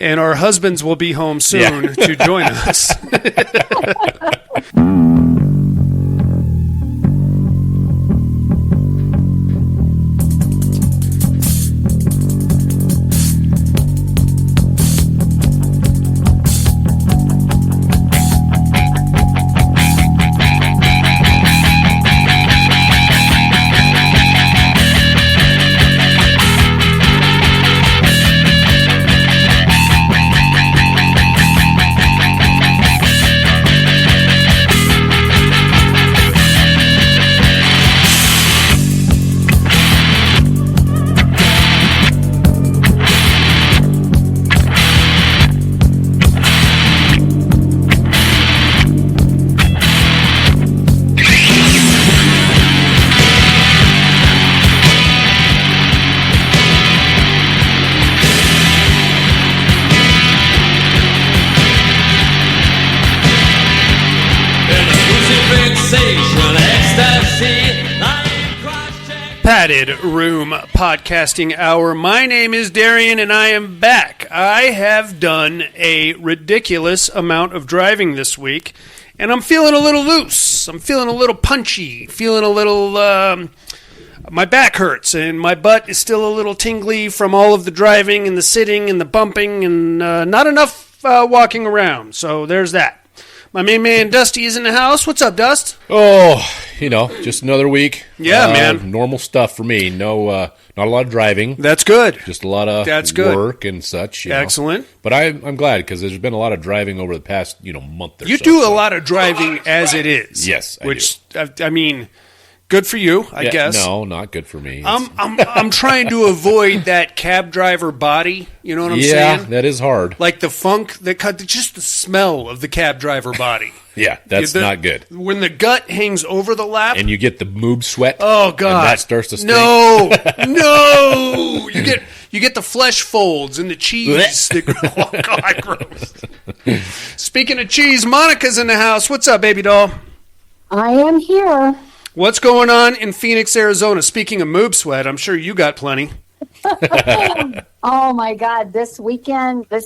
And our husbands will be home soon to join us. Padded Room Podcasting Hour. My name is Darian, and I am back. I have done a ridiculous amount of driving this week, and I'm feeling a little loose. I'm feeling a little punchy, feeling a little... my back hurts, and my butt is still a little tingly from all of the driving and the sitting and the bumping, and not enough walking around. So there's that. My main man, Dusty, is in the house. What's up, Dust? Oh, just another week. Yeah, man. Normal stuff for me. No, not a lot of driving. That's good. Just a lot of work and such. Excellent. But I'm glad because there's been a lot of driving over the past, month or so. You do a lot of driving as it is. Yes, I do. I mean... Good for you, I guess. No, not good for me. I'm trying to avoid that cab driver body. You know what I'm saying? Yeah, that is hard. Like the funk that just the smell of the cab driver body. Yeah, that's not good. When the gut hangs over the lap, and you get the moob sweat. Oh God, and that starts to stink. No. You get the flesh folds and the cheese. Oh God, gross. Speaking of cheese, Monica's in the house. What's up, baby doll? I am here. What's going on in Phoenix, Arizona? Speaking of moob sweat, I'm sure you got plenty. Oh my God! This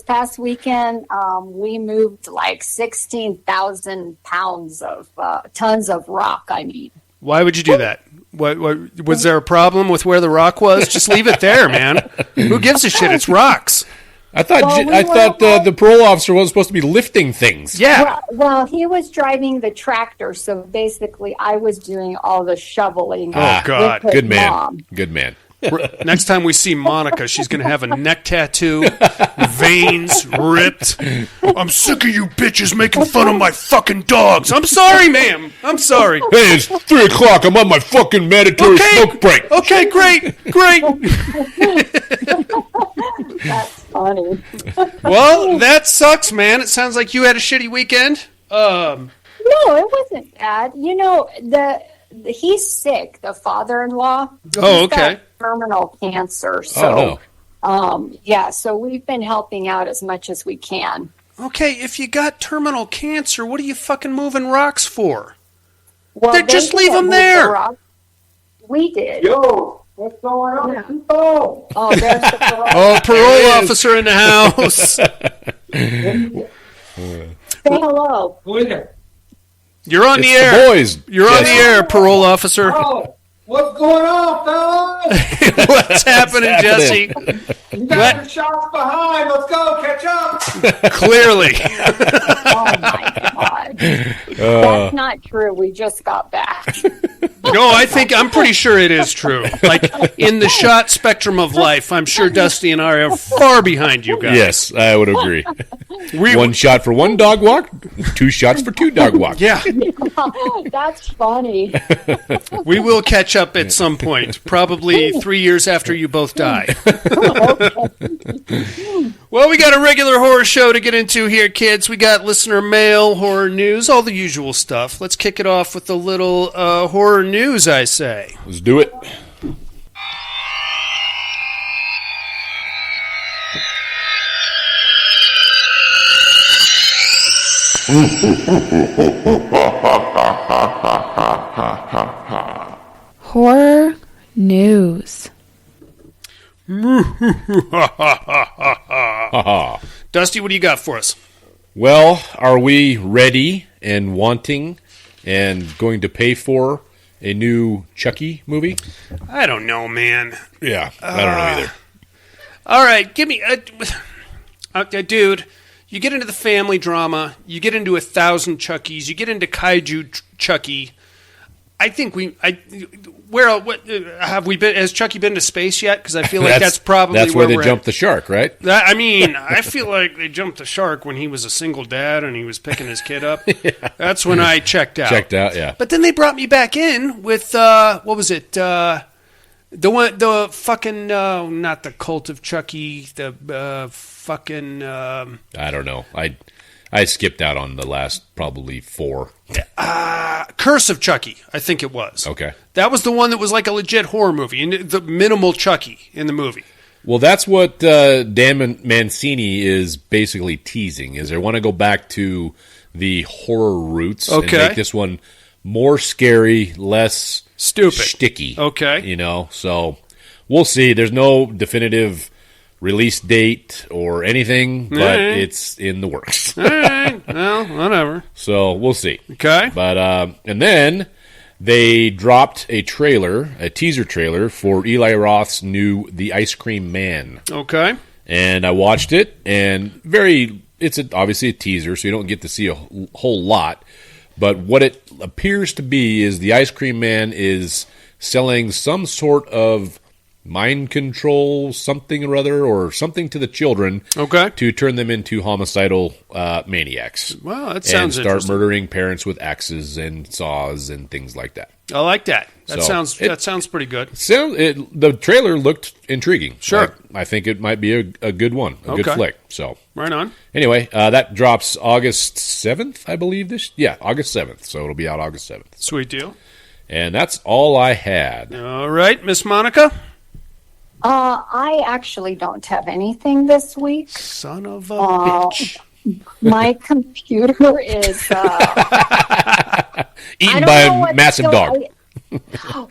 past weekend, we moved like 16,000 pounds of tons of rock. I mean, why would you do that? What was there a problem with where the rock was? Just leave it there, man. Who gives a shit? It's rocks. I thought the parole officer wasn't supposed to be lifting things. Yeah. Well, he was driving the tractor, so basically I was doing all the shoveling. Oh, God. Good man. Mom. Good man. Next time we see Monica, she's going to have a neck tattoo, veins ripped. I'm sick of you bitches making fun of my fucking dogs. I'm sorry, ma'am. I'm sorry. Hey, it's 3 o'clock. I'm on my fucking mandatory smoke break. Okay, great. That's funny. Well, that sucks, man. It sounds like you had a shitty weekend. No, it wasn't bad. He's sick, the father-in-law. Oh, okay. Got terminal cancer. So, so we've been helping out as much as we can. Okay, if you got terminal cancer, what are you fucking moving rocks for? Well, just leave them there. We did. Yo, what's going on? Yeah. Oh, there's the parole. Parole officer in the house. Say hello. Who is it? You're on the It's air. the boys. You're on the air, parole officer. Oh, what's going on, fellas? What's happening, Jesse? You got your shots behind. Let's go. Catch up. Clearly. Oh, my God. That's not true. We just got back. No, I'm pretty sure it is true. Like, in the shot spectrum of life, I'm sure Dusty and I are far behind you guys. Yes, I would agree. 1 shot for 1 dog walk, 2 shots for 2 dog walk. Yeah. That's funny. We will catch up at some point, probably 3 years after you both die. Well, we got a regular horror show to get into here, kids. We got listener mail, horror news, all the usual stuff. Let's kick it off with a little horror news, I say. Let's do it. Horror news. Dusty, what do you got for us? Well, are we ready and wanting and going to pay for a new Chucky movie? I don't know, man. Yeah, I don't know either. All right, give me dude. You get into the family drama. You get into 1,000 Chuckies. You get into kaiju Chucky. I think have we been? Has Chucky been to space yet? Because I feel like that's probably where they jumped the shark, right? I mean, I feel like they jumped the shark when he was a single dad and he was picking his kid up. Yeah. That's when I checked out. Yeah. But then they brought me back in with what was it? The fucking not the Cult of Chucky. The fucking. I don't know. I skipped out on the last probably 4. Curse of Chucky, I think it was. Okay. That was the one that was like a legit horror movie, and the minimal Chucky in the movie. Well, that's what Dan Mancini is basically teasing, is they want to go back to the horror roots and make this one more scary, less stupid, sticky. Okay. So we'll see. There's no definitive release date or anything, but it's in the works. All right. Well, whatever. So we'll see. Okay. But and then they dropped a teaser trailer for Eli Roth's new The Ice Cream Man. Okay. And I watched it, and it's obviously a teaser, so you don't get to see a whole lot. But what it appears to be is the Ice Cream Man is selling some sort of mind control, something or other, or something to the children, to turn them into homicidal maniacs. Well, that sounds and start interesting. murdering parents with axes and saws and things like that. I like that. That So sounds pretty good. The trailer looked intriguing. Sure, I think it might be a good one, a good flick. So right on. Anyway, that drops August 7th, I believe. August 7th. So it'll be out August 7th. Sweet deal. And that's all I had. All right, Miss Monica. I actually don't have anything this week. Son of a bitch. My computer is eaten by a massive dog.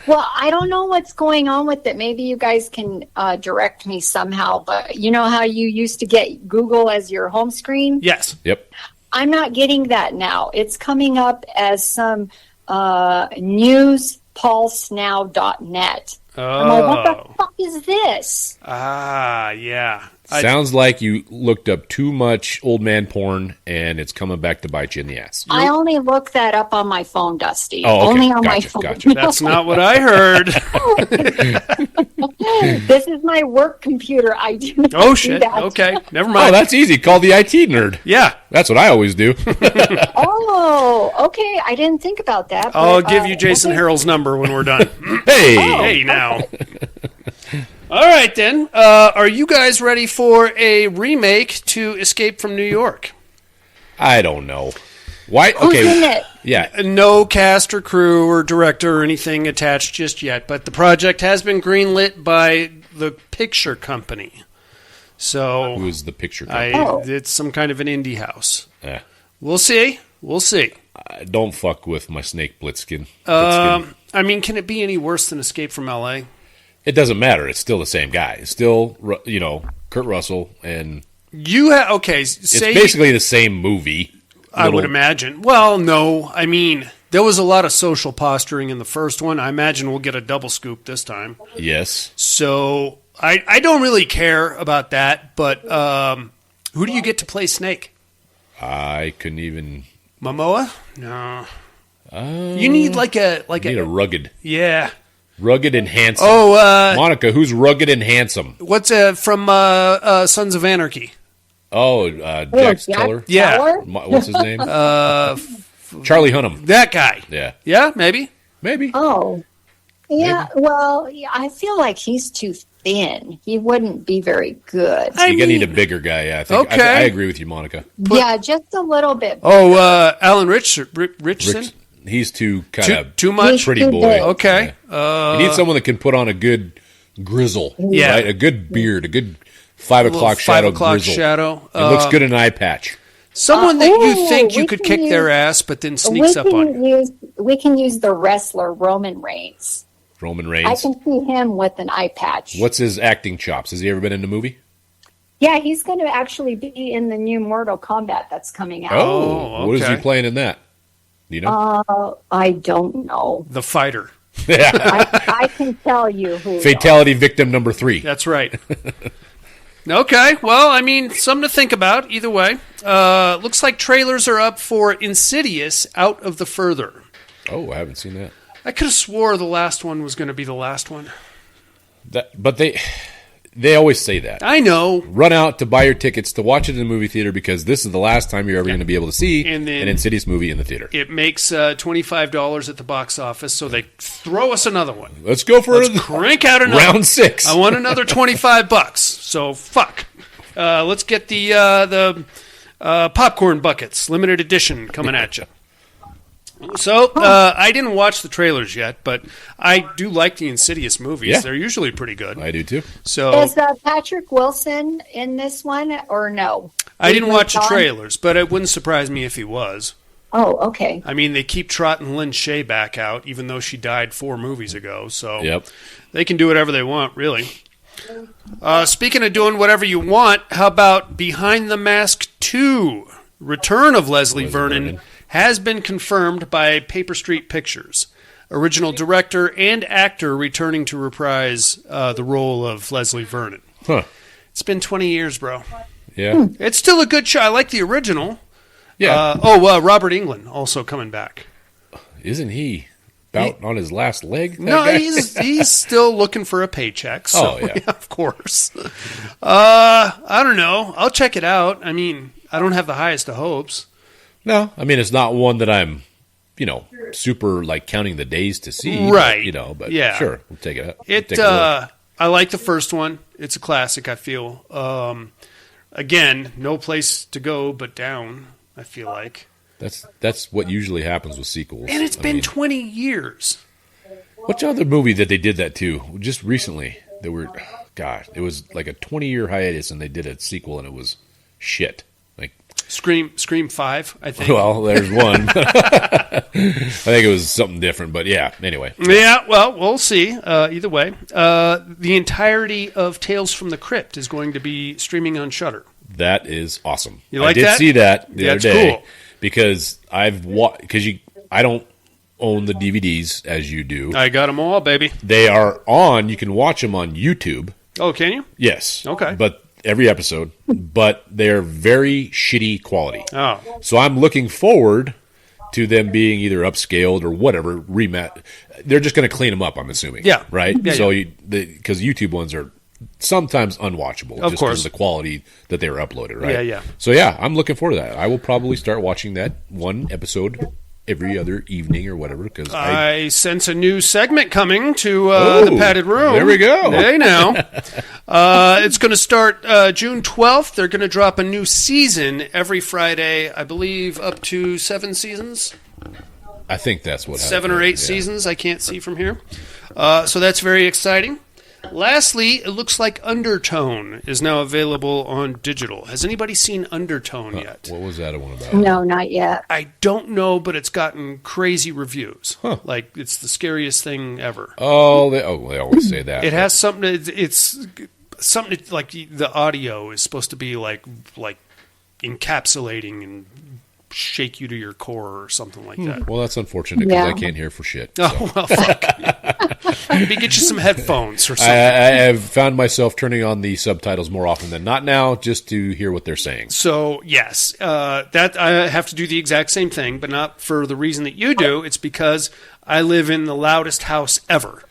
Well, I don't know what's going on with it. Maybe you guys can direct me somehow. But you know how you used to get Google as your home screen? Yes. Yep. I'm not getting that now. It's coming up as some newspulsenow.net. I'm like, what the fuck is this? Yeah. Sounds like you looked up too much old man porn, and it's coming back to bite you in the ass. I only look that up on my phone, Dusty. Oh, okay. Only on my Gotcha, phone. gotcha. That's not what I heard. This is my work computer. I do not Oh, do shit. that. Okay. Never Oh, mind. that's easy. Call the IT nerd. Yeah. That's what I always do. Oh, okay. I didn't think about that. I'll but, give you Jason okay. Harrell's number when we're done. Hey. Hey, now. All right, then. Are you guys ready for a remake to Escape from New York? I don't know. Why? Who's in it? Yeah. No cast or crew or director or anything attached just yet, but the project has been greenlit by the picture company. So Who is the picture company? it's some kind of an indie house. Eh. We'll see. Don't fuck with my Snake Plissken. I mean, can it be any worse than Escape from L.A.? It doesn't matter. It's still the same guy. It's still, Kurt Russell, and it's basically the same movie. I would imagine. Well, no. I mean, there was a lot of social posturing in the first one. I imagine we'll get a double scoop this time. Yes. So I don't really care about that, but who do you get to play Snake? I couldn't even... Momoa? No. You need like a rugged. Yeah. Rugged and handsome. Oh, Monica, who's rugged and handsome? What's from Sons of Anarchy? Oh, Jax Teller? Yeah. What's his name? Charlie Hunnam. That guy. Yeah. Yeah, maybe. Oh. Yeah, well, I feel like he's too thin. He wouldn't be very good. You're going to need a bigger guy, yeah. I agree with you, Monica. Yeah, just a little bit. Oh, Alan Richardson? He's too kind of too much? pretty boy. Okay. Yeah. You need someone that can put on a good grizzle. Yeah. Right? A good beard, a good 5 o'clock shadow grizzle. Shadow. It looks good in an eye patch. Someone that you think you could kick their ass, but then sneaks up on you. We can use the wrestler Roman Reigns. Roman I Reigns. can see him with an eye patch. What's his acting chops? Has he ever been in a movie? Yeah, he's going to actually be in the new Mortal Kombat that's coming out. Oh, What is he okay. playing in that? Do you know? I don't know. The fighter. I can tell you who. Fatality victim number 3. That's right. Okay, well, I mean, something to think about either way. Looks like trailers are up for Insidious Out of the Further. Oh, I haven't seen that. I could have swore the last one was going to be the last one. But they always say that. I know. Run out to buy your tickets to watch it in the movie theater because this is the last time you're ever going to be able to see And then- an Insidious movie in the theater. It makes $25 at the box office, so they throw us another one. Let's go for Crank out another round 6. I want another $25. So fuck. Let's get the popcorn buckets, limited edition, coming at you. So I didn't watch the trailers yet, but I do like the Insidious movies. Yeah. They're usually pretty good. I do too. So Is Patrick Wilson in this one or no? I didn't He watch the was on? trailers, but it wouldn't surprise me if he was. Oh, okay. I mean, they keep trotting Lynn Shay back out, even though she died 4 movies ago. So Yep. they can do whatever they want, really. Speaking of doing whatever you want, how about Behind the Mask 2? Return of Leslie Vernon has been confirmed by Paper Street Pictures. Original director and actor returning to reprise the role of Leslie Vernon. Huh. It's been 20 years, bro. Yeah. It's still a good show. I like the original. Yeah. Robert Englund also coming back. Isn't he about on his last leg? that No, guy? he's still looking for a paycheck. So, Oh, yeah. of course. I don't know. I'll check it out. I mean, I don't have the highest of hopes. No. I mean, it's not one that I'm, super like counting the days to see. Right. But Yeah. sure. We'll take it out. I like the first one. It's a classic, I feel. Again, no place to go but down, I feel like. That's what usually happens with sequels. And it's I been mean, 20 years. Which other movie that they did that to? Just recently. They were, God, it was like a 20-year hiatus, and they did a sequel, and it was shit. Like, Scream 5, I think. well, there's one. I think it was something different, but yeah. Anyway, Yeah, well, we'll see. Either way, the entirety of Tales from the Crypt is going to be streaming on Shudder. that is awesome. You like I did that? see that the That's other day cool. because I don't own the DVDs as you do. I got them all, baby. They are on. You can watch them on YouTube. Oh, can you? Yes. Okay. But every episode, but they're very shitty quality. Oh, So I'm looking forward to them being either upscaled or whatever, They're just going to clean them up, I'm assuming. Yeah. Right? Yeah, So because YouTube ones are sometimes unwatchable Of just course. because of the quality that they were uploaded, right? Yeah, yeah. So yeah, I'm looking forward to that. I will probably start watching that one episode every other evening or whatever because I sense a new segment coming to Oh, the Padded Room. there we go. Hey, now. It's going to start June 12th. They're going to drop a new season every Friday, I believe, up to 7 seasons. I think that's what 7 happened. or 8 Yeah. seasons. I can't see from here. So that's very exciting. Lastly, it looks like Undertone is now available on digital. Has anybody seen Undertone yet? What was that one about? No, not yet. I don't know, but it's gotten crazy reviews. Huh. Like, it's the scariest thing ever. Oh, they always say that. It has something. It's something like the audio is supposed to be like encapsulating and shake you to your core or something like that. Well, that's unfortunate because Yeah. I can't hear for shit. So. Oh well, fuck. Maybe get you some headphones or I something. have found myself turning on the subtitles more often than not now, just to hear what they're saying. So yes, that I have to do the exact same thing, but not for the reason that you do. It's because I live in the loudest house ever.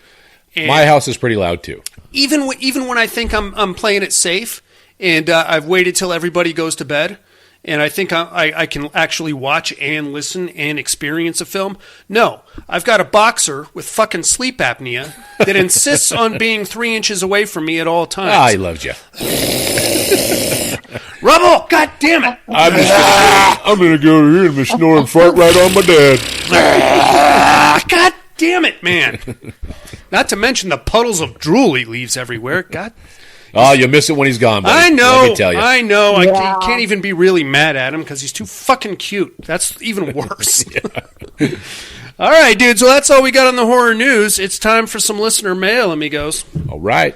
And My house is pretty loud too. even when I think I'm playing it safe, and I've waited till everybody goes to bed, and I think I can actually watch and listen and experience a film. No, I've got a boxer with fucking sleep apnea that insists on being 3 inches away from me at all times. Ah, he loves you. Rubble! God damn it! I'm gonna go over here and be snoring fart right on my dad. God damn it, man! Not to mention the puddles of drool he leaves everywhere. God, Oh, you'll miss it when he's gone, buddy. I know. Let me tell you. I know. I Yeah. can't even be really mad at him because he's too fucking cute. That's even worse. All right, dude. So that's all we got on the horror news. It's time for some listener mail, amigos. All right.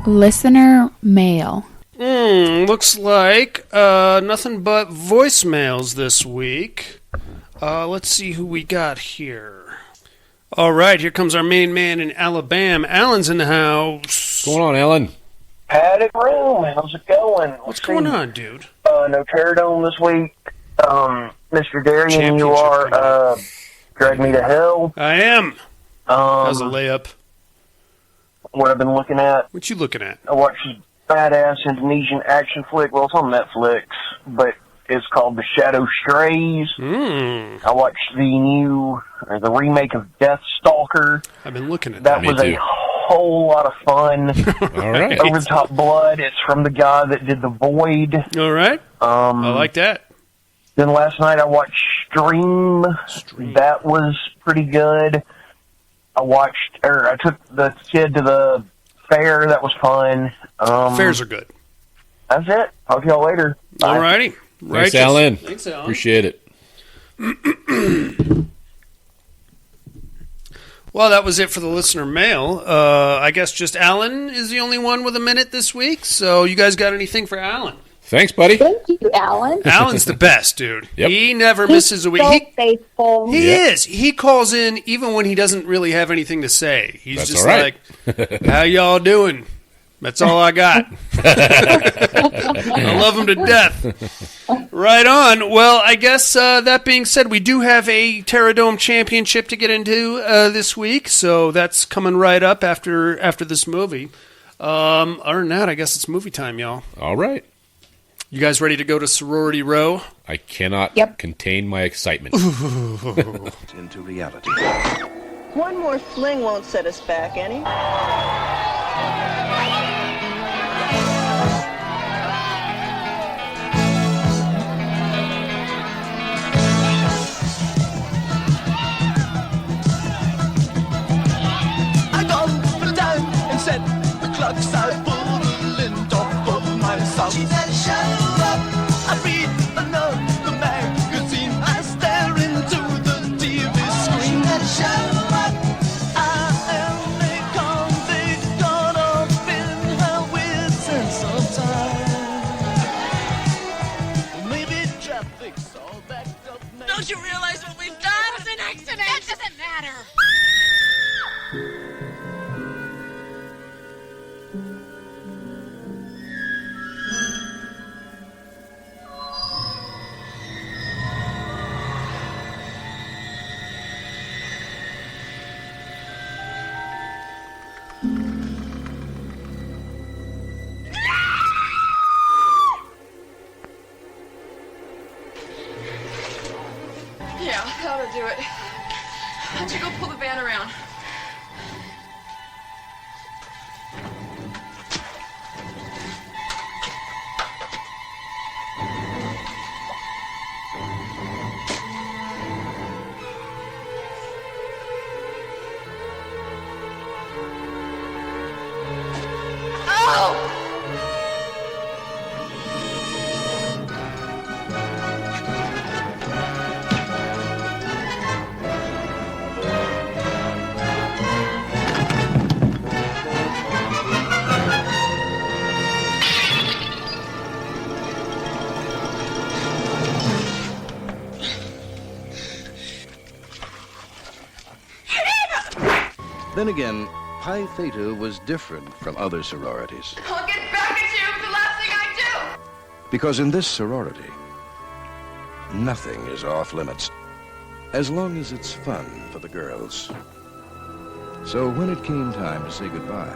Listener mail. Looks like nothing but voicemails this week. Let's see who we got here. All right, here comes our main man in Alabama. Alan's in the house. What's going on, Alan? Howdy, room. How's it going? What's going on, dude? No Pterodome this week. Mr. Darian, you are Drag Me to Hell. I am. How's a layup? What I've been looking at. What you looking at? I watched this badass Indonesian action flick. Well, it's on Netflix, but it's called The Shadow Strays. I watched the remake of Deathstalker. I've been looking at That that. was a whole lot of fun. All right. Over the Top Blood. It's from the guy that did The Void. All right. I like that. Then last night I watched Stream. That was pretty good. I took the kid to the fair. That was fun. Fairs are good. That's it. Talk to y'all later. Bye. All righty. Thanks, Alan. Thanks, Alan. Appreciate it. Well, that was it for the listener mail. I guess just Alan is the only one with a minute this week. So you guys got anything for Alan? Thanks, buddy. Thank you, Alan. Alan's the best, dude. Yep. He never He's misses a week. so faithful. He Yep. is. He calls in even when he doesn't really have anything to say. He's That's just all right. like, how y'all doing? That's all I got. I love him to death. Right on. Well, I guess that being said, we do have a Pterodome Championship to get into this week, so that's coming right up after this movie. Other than that, I guess it's movie time, y'all. All right. You guys ready to go to Sorority Row? I cannot contain my excitement. Into reality. One more fling won't set us back any. I gone down and said the clocks are pulling top of my soul. She said show up. I read another magazine. I stare into the TV screen. She said show up. I am a convict caught up in her wits and sometimes maybe traffic's all backed up now. Don't you realize what we've done? It was an accident. That doesn't matter. Yeah, that'll do it. Why don't you go pull the van around? Then again, Pi Theta was different from other sororities. I'll get back at you. It's the last thing I do. Because in this sorority, nothing is off limits, as long as it's fun for the girls. So when it came time to say goodbye,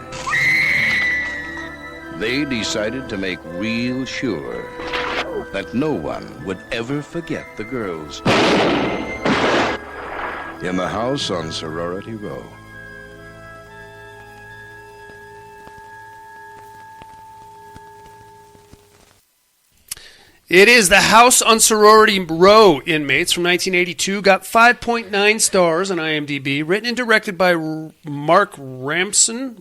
they decided to make real sure that no one would ever forget the girls in the house on Sorority Row. It is The House on Sorority Row Inmates from 1982. Got 5.9 stars on IMDb. Written and directed by Mark Rossman.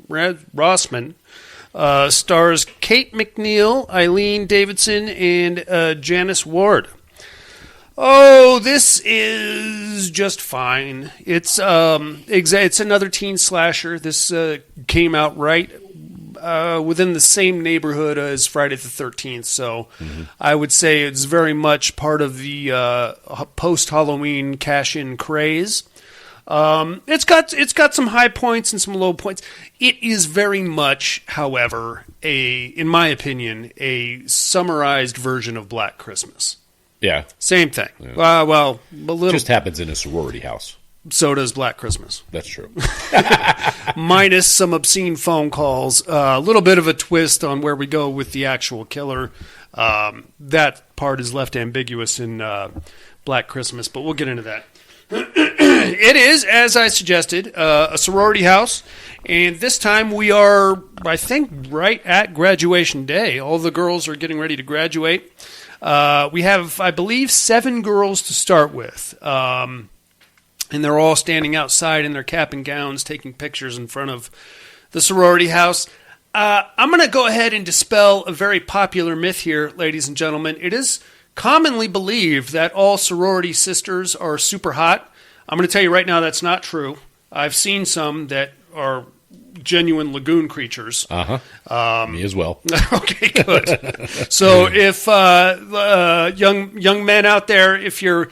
Stars Kate McNeil, Eileen Davidson, and Janice Ward. Oh, this is just fine. It's another teen slasher. This came out right within the same neighborhood as Friday the 13th, so I would say it's very much part of the post-Halloween cash-in craze. It's got some high points and some low points. It is very much, however, in my opinion, a summarized version of Black Christmas. Yeah. Same thing. Yeah. Well, a little. Just happens in a sorority house. So does Black Christmas. That's true. Minus some obscene phone calls. A little bit of a twist on where we go with the actual killer. That part is left ambiguous in Black Christmas, but we'll get into that. It is, as I suggested, a sorority house, and this time we are, I think, right at graduation day. All the girls are getting ready to graduate. We have, I believe, 7 girls to start with, and they're all standing outside in their cap and gowns taking pictures in front of the sorority house. I'm going to go ahead and dispel a very popular myth here, ladies and gentlemen. It is commonly believed that all sorority sisters are super hot. I'm going to tell you right now that's not true. I've seen some that are genuine lagoon creatures. Me as well. Okay, good. So if young men out there, if you're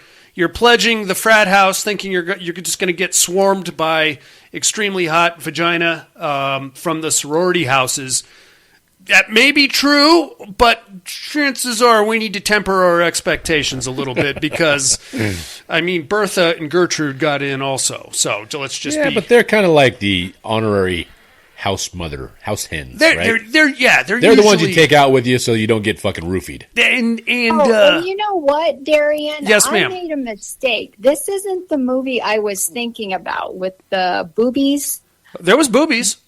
pledging the frat house thinking you're just going to get swarmed by extremely hot vagina from the sorority houses, that may be true, but chances are we need to temper our expectations a little bit because, I mean, Bertha and Gertrude got in also. So let's just be... but they're kind of like the honorary house hens, right? They're the ones you take out with you so you don't get fucking roofied. And you know what, Darian? Yes, ma'am. I made a mistake. This isn't the movie I was thinking about with the boobies. There was boobies.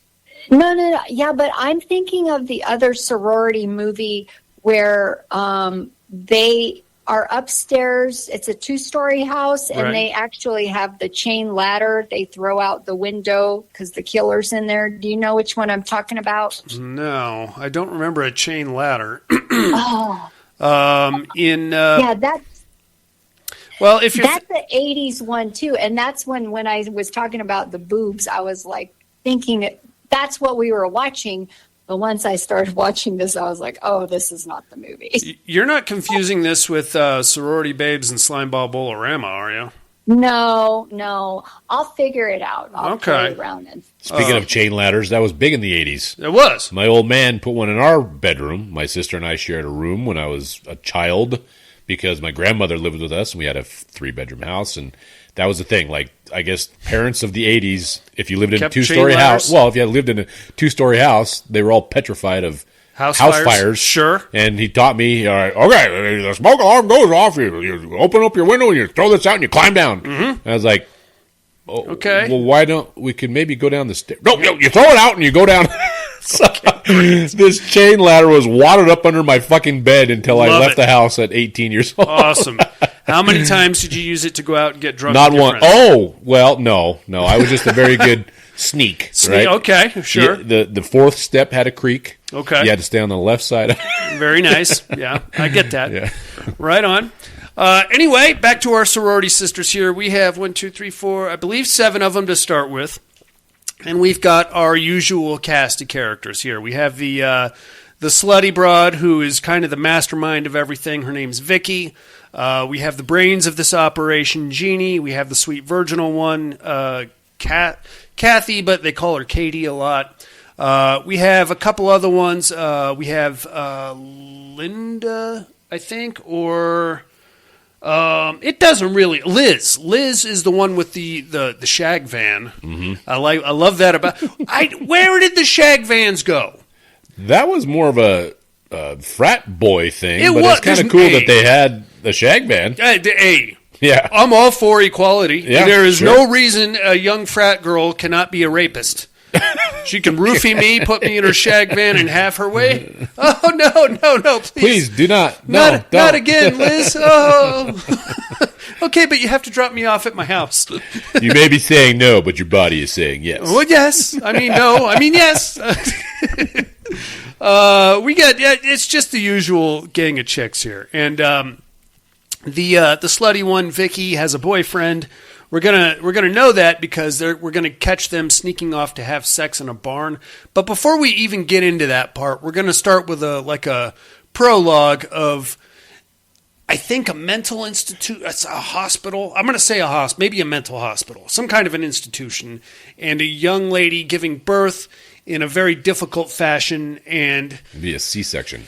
No. Yeah, but I'm thinking of the other sorority movie where they are upstairs. It's a 2-story house, and they actually have the chain ladder they throw out the window because the killer's in there. Do you know which one I'm talking about? No, I don't remember a chain ladder. Oh. That's... Well, if you're... That's the 80s one, too, and that's when I was talking about the boobs, I was like thinking that's what we were watching. But once I started watching this, I was like, oh, this is not the movie. You're not confusing this with Sorority Babes and Slimeball Bolorama, are you? No. I'll figure it out. I'll play around and... Speaking of chain ladders, that was big in the 80s. It was. My old man put one in our bedroom. My sister and I shared a room when I was a child because my grandmother lived with us, and we had a 3-bedroom house, and that was the thing. Like, I guess parents of the 80s, if you lived in a 2-story house, if you lived in a 2-story house, they were all petrified of house fires. Sure. And he taught me, all right, okay, the smoke alarm goes off. You open up your window and you throw this out and you climb down. Mm-hmm. And I was like, okay. Well, why don't we could maybe go down the stairs? No, you throw it out and you go down. So, this chain ladder was wadded up under my fucking bed until I left the house at 18 years old. Awesome. How many times did you use it to go out and get drunk? Not one. Oh, well, no. I was just a very good sneak. Right? Okay, sure. The 4th step had a creak. Okay. You had to stay on the left side. Very nice. Yeah, I get that. Yeah. Right on. Anyway, back to our sorority sisters here. We have 1, 2, 3, 4, I believe 7 of them to start with. And we've got our usual cast of characters here. We have the slutty broad who is kind of the mastermind of everything. Her name's Vicky. We have the brains of this operation, Jeannie. We have the sweet virginal one, Kathy, but they call her Katie a lot. We have a couple other ones. We have Linda, I think, or... it doesn't really. Liz is the one with the shag van. Mm-hmm. I love that about. Where did the shag vans go? That was more of a frat boy thing. It's kind of cool that they had the shag van. Yeah, I'm all for equality. Yeah, there is no reason a young frat girl cannot be a rapist. She can roofie me, put me in her shag van, and have her way. Oh, no, please. Please do not. No, not again, Liz. Oh. Okay, but you have to drop me off at my house. You may be saying no, but your body is saying yes. Well, yes. I mean, no. I mean, yes. It's just the usual gang of chicks here. And the slutty one, Vicky, has a boyfriend. We're gonna know that because we're gonna catch them sneaking off to have sex in a barn. But before we even get into that part, we're gonna start with a prologue of, I think, a mental institute. It's a hospital. I'm gonna say a hospital, maybe a mental hospital, some kind of an institution, and a young lady giving birth in a very difficult fashion, and it'd be a C-section.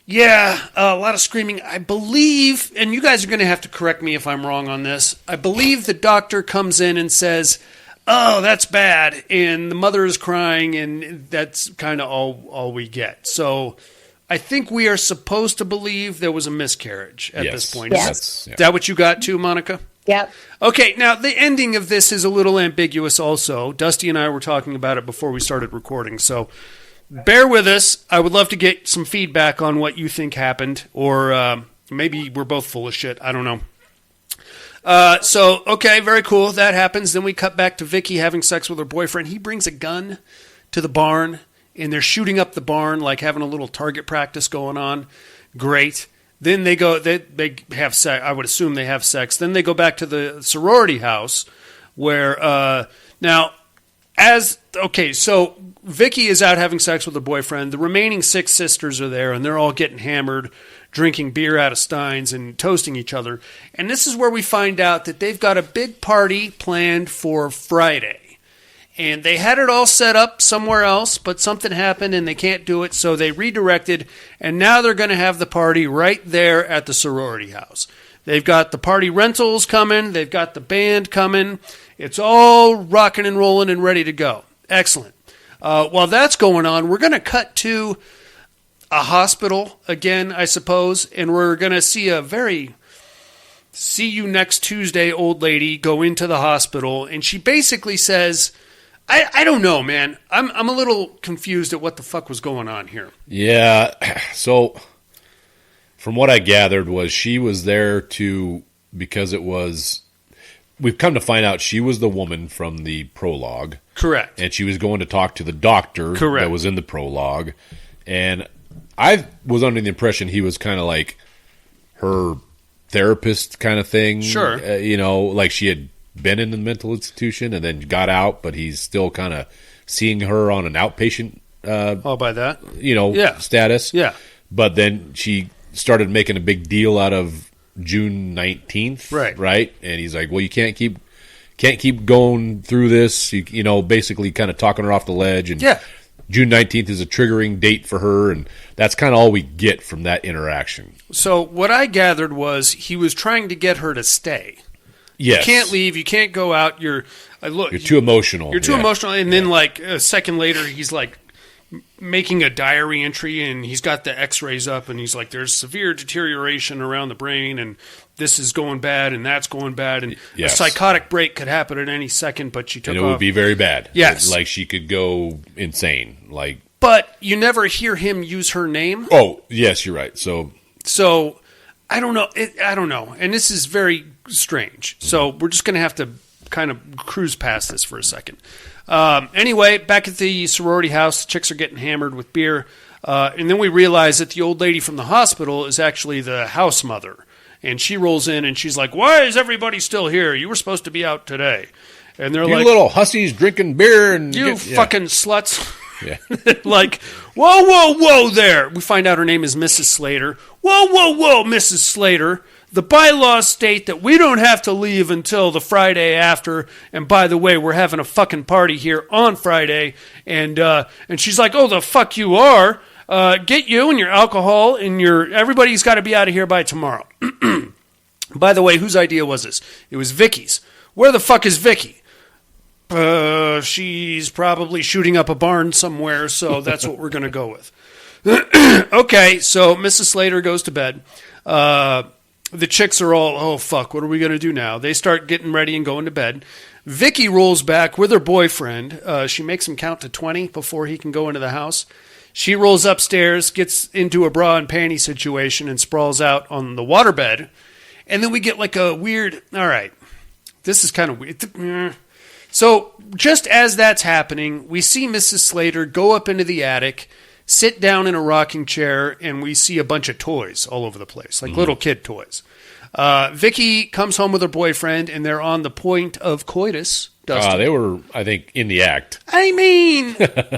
Yeah, a lot of screaming. I believe, and you guys are going to have to correct me if I'm wrong on this, I believe the doctor comes in and says, "Oh, that's bad," and the mother is crying, and that's kind of all we get. So I think we are supposed to believe there was a miscarriage at this point. Yes. Is that what you got too, Monica? Yep. Okay, now the ending of this is a little ambiguous also. Dusty and I were talking about it before we started recording, so bear with us. I would love to get some feedback on what you think happened, or maybe we're both full of shit. I don't know. Okay, very cool. That happens. Then we cut back to Vicky having sex with her boyfriend. He brings a gun to the barn, and they're shooting up the barn, like having a little target practice going on. Great. Then they go. They have sex. I would assume they have sex. Then they go back to the sorority house, where so Vicky is out having sex with her boyfriend. The remaining 6 sisters are there, and they're all getting hammered, drinking beer out of steins and toasting each other. And this is where we find out that they've got a big party planned for Friday. And they had it all set up somewhere else, but something happened and they can't do it, so they redirected, and now they're going to have the party right there at the sorority house. They've got the party rentals coming. They've got the band coming. It's all rocking and rolling and ready to go. Excellent. While that's going on, we're going to cut to a hospital again, I suppose, and we're going to see a very see you next Tuesday old lady go into the hospital, and she basically says, I don't know, man. I'm a little confused at what the fuck was going on here. Yeah, so from what I gathered was she was there because it was, we've come to find out she was the woman from the prologue. Correct. And she was going to talk to the doctor that was in the prologue. And I was under the impression he was kind of like her therapist kind of thing. Sure. Like she had been in the mental institution and then got out, but he's still kind of seeing her on an outpatient by that status. Yeah. But then she started making a big deal out of June 19th, right? And he's like, well, you can't keep going through this, basically kind of talking her off the ledge. And June 19th is a triggering date for her, and that's kind of all we get from that interaction. So what I gathered was he was trying to get her to stay. Yes. You can't leave. You can't go out. You're too emotional. You're too emotional. And then like a second later, he's like making a diary entry, and he's got the x-rays up, and he's like, there's severe deterioration around the brain, and this is going bad, and that's going bad, and a psychotic break could happen at any second, but she took off. And it would be very bad. Yes. Like she could go insane. But you never hear him use her name. Oh, yes, you're right. So I don't know. I don't know. And this is very strange. So we're just going to have to kind of cruise past this for a second. Anyway, back at the sorority house, the chicks are getting hammered with beer. And then we realize that the old lady from the hospital is actually the house mother. And she rolls in and she's like, why is everybody still here? You were supposed to be out today. And they're you like, little hussies drinking beer and fucking sluts. Yeah. Like, whoa there. We find out her name is Mrs. Slater. Whoa, Mrs. Slater. The bylaws state that we don't have to leave until the Friday after. And by the way, we're having a fucking party here on Friday. And she's like, oh, the fuck you are. Get you and your alcohol and everybody's got to be out of here by tomorrow. By the way, whose idea was this? It was Vicky's. Where the fuck is Vicky? She's probably shooting up a barn somewhere, so that's what we're going to go with. Okay, so Mrs. Slater goes to bed. The chicks are all, oh, fuck, what are we going to do now? They start getting ready and going to bed. Vicky rolls back with her boyfriend. She makes him count to 20 before he can go into the house. She rolls upstairs, gets into a bra and panty situation, and sprawls out on the waterbed. And then we get like a weird, all right, this is kind of weird. So just as that's happening, we see Mrs. Slater go up into the attic, sit down in a rocking chair, and we see a bunch of toys all over the place, like little kid toys. Vicky comes home with her boyfriend, and they're on the point of coitus. They were, I think, in the act. I mean,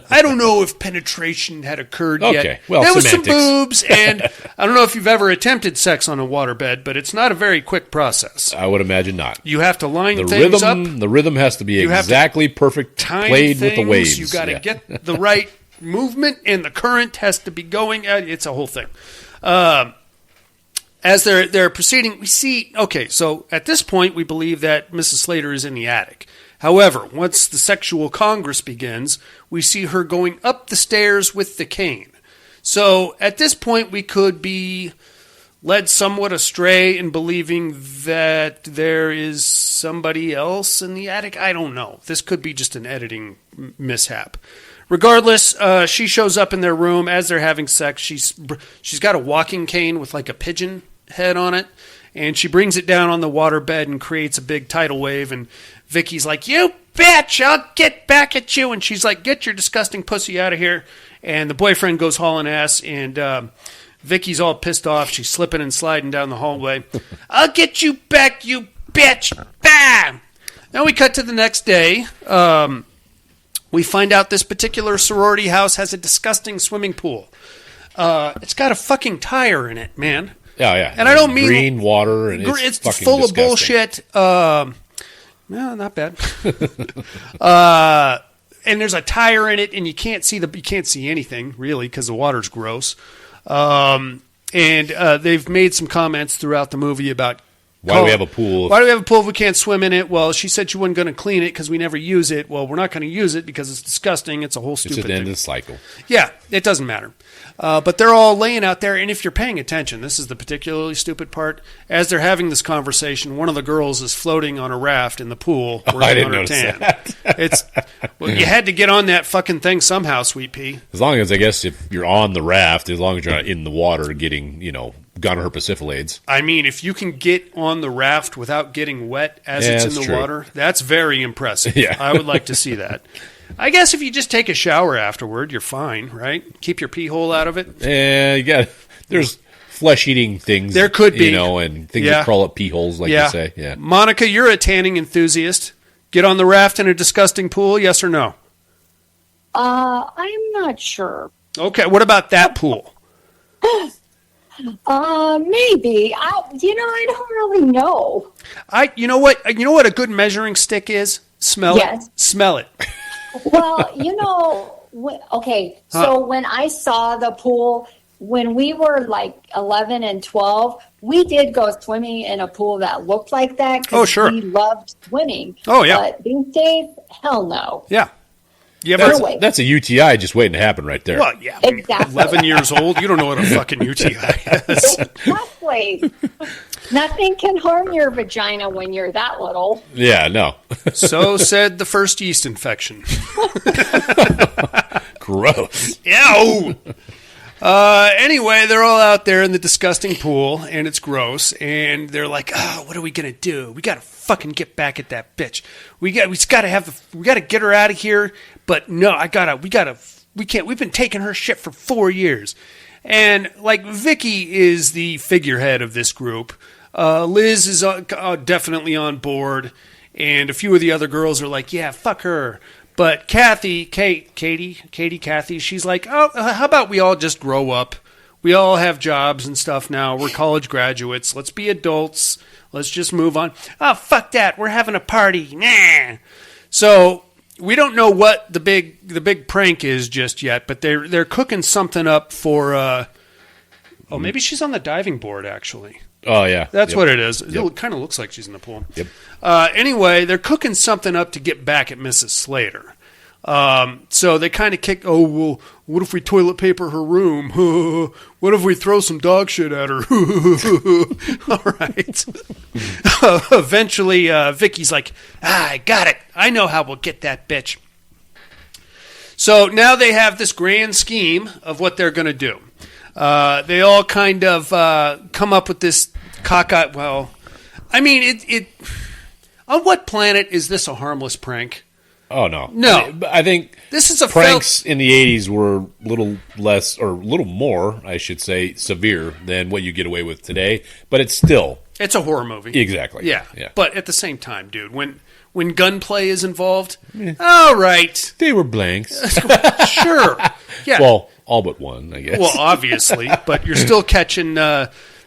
I don't know if penetration had occurred yet. Okay, well, there was some semantics. boobs, and I don't know if you've ever attempted sex on a waterbed, but it's not a very quick process. I would imagine not. You have to line The things rhythm, up. the rhythm has to be You have to exactly perfect, time played with the things. waves. You got to get the right movement, and the current has to be going. It's a whole thing. As they're proceeding, we see. Okay, so at this point, we believe that Mrs. Slater is in the attic. However, once the sexual congress begins, we see her going up the stairs with the cane. So at this point, we could be led somewhat astray in believing that there is somebody else in the attic. I don't know. This could be just an editing mishap. Regardless, she shows up in their room as they're having sex. She's got a walking cane with like a pigeon head on it, and she brings it down on the waterbed and creates a big tidal wave, and Vicky's like, "You bitch, I'll get back at you," and she's like, "Get your disgusting pussy out of here," and the boyfriend goes hauling ass, and Vicky's all pissed off. She's slipping and sliding down the hallway. "I'll get you back, you bitch!" Bam! Now we cut to the next day. We find out this particular sorority house has a disgusting swimming pool. It's got a fucking tire in it, man. Oh, yeah. And I don't mean green water, and it's fucking full disgusting. of bullshit. No, not bad. And there's a tire in it, and you can't see anything really because the water's gross. And they've made some comments throughout the movie about why do we have a pool? Why do we have a pool if we can't swim in it? Well, she said she wasn't going to clean it because we never use it. Well, we're not going to use it because it's disgusting. It's a whole stupid It's thing. an end of the cycle. Yeah, it doesn't matter. But they're all laying out there, and if you're paying attention, this is the particularly stupid part. As they're having this conversation, one of the girls is floating on a raft in the pool, working I didn't on her notice tan. that. Well, you had to get on that fucking thing somehow, Sweet Pea. As long as, I guess, if you're on the raft, as long as you're not in the water getting, gonorrhea persiflades. I mean, if you can get on the raft without getting wet as it's in the true. water, that's very impressive. Yeah. I would like to see that. I guess if you just take a shower afterward, you're fine, right? Keep your pee hole out of it. Yeah, there's flesh-eating things. There could be. And things that crawl up pee holes, like you say. Yeah. Monica, you're a tanning enthusiast. Get on the raft in a disgusting pool, yes or no? I'm not sure. Okay, what about that pool? Maybe. I don't really know. You know what a good measuring stick is? Smell Yes. it. Smell it. Well, so when I saw the pool, when we were like 11 and 12, we did go swimming in a pool that looked like that. Oh, sure. We loved swimming. Oh, yeah. But these days, hell no. Yeah. You ever, That's a UTI just waiting to happen right there. well, yeah. Exactly. 11 years old, you don't know what a fucking UTI is. Exactly. Nothing can harm your vagina when you're that little. Yeah, no. So said the first yeast infection. Gross. Ew. Anyway, they're all out there in the disgusting pool, and it's gross. And they're like, "Oh, what are we gonna do? We gotta fucking get back at that bitch. We gotta get her out of here." But no, we can't. We've been taking her shit for 4 years, and like Vicky is the figurehead of this group. Liz is definitely on board, and a few of the other girls are like, "Yeah, fuck her." But Kathy, she's like, "Oh, how about we all just grow up? We all have jobs and stuff now. We're college graduates. Let's be adults. Let's just move on." "Oh, fuck that. We're having a party." Nah. So we don't know what the big prank is just yet, but they're cooking something up for. Maybe she's on the diving board actually. Oh, yeah. That's what it is. Yep. It kind of looks like she's in the pool. Yep. Anyway, they're cooking something up to get back at Mrs. Slater. So they kind of kick, "Oh, well, what if we toilet paper her room? What if we throw some dog shit at her?" All right. eventually, Vicky's like, I got it. I know how we'll get that bitch. So now they have this grand scheme of what they're going to do. They all kind of come up with this cockeyed. Well, I mean, it. On what planet is this a harmless prank? Oh no, no. I think this is a pranks in the '80s were a little less, or a little more, I should say, severe than what you get away with today. But it's a horror movie. Exactly. Yeah. But at the same time, dude, when gunplay is involved, all right, they were blanks. Sure. Yeah. Well, all but one, I guess. Well, obviously, but you're still catching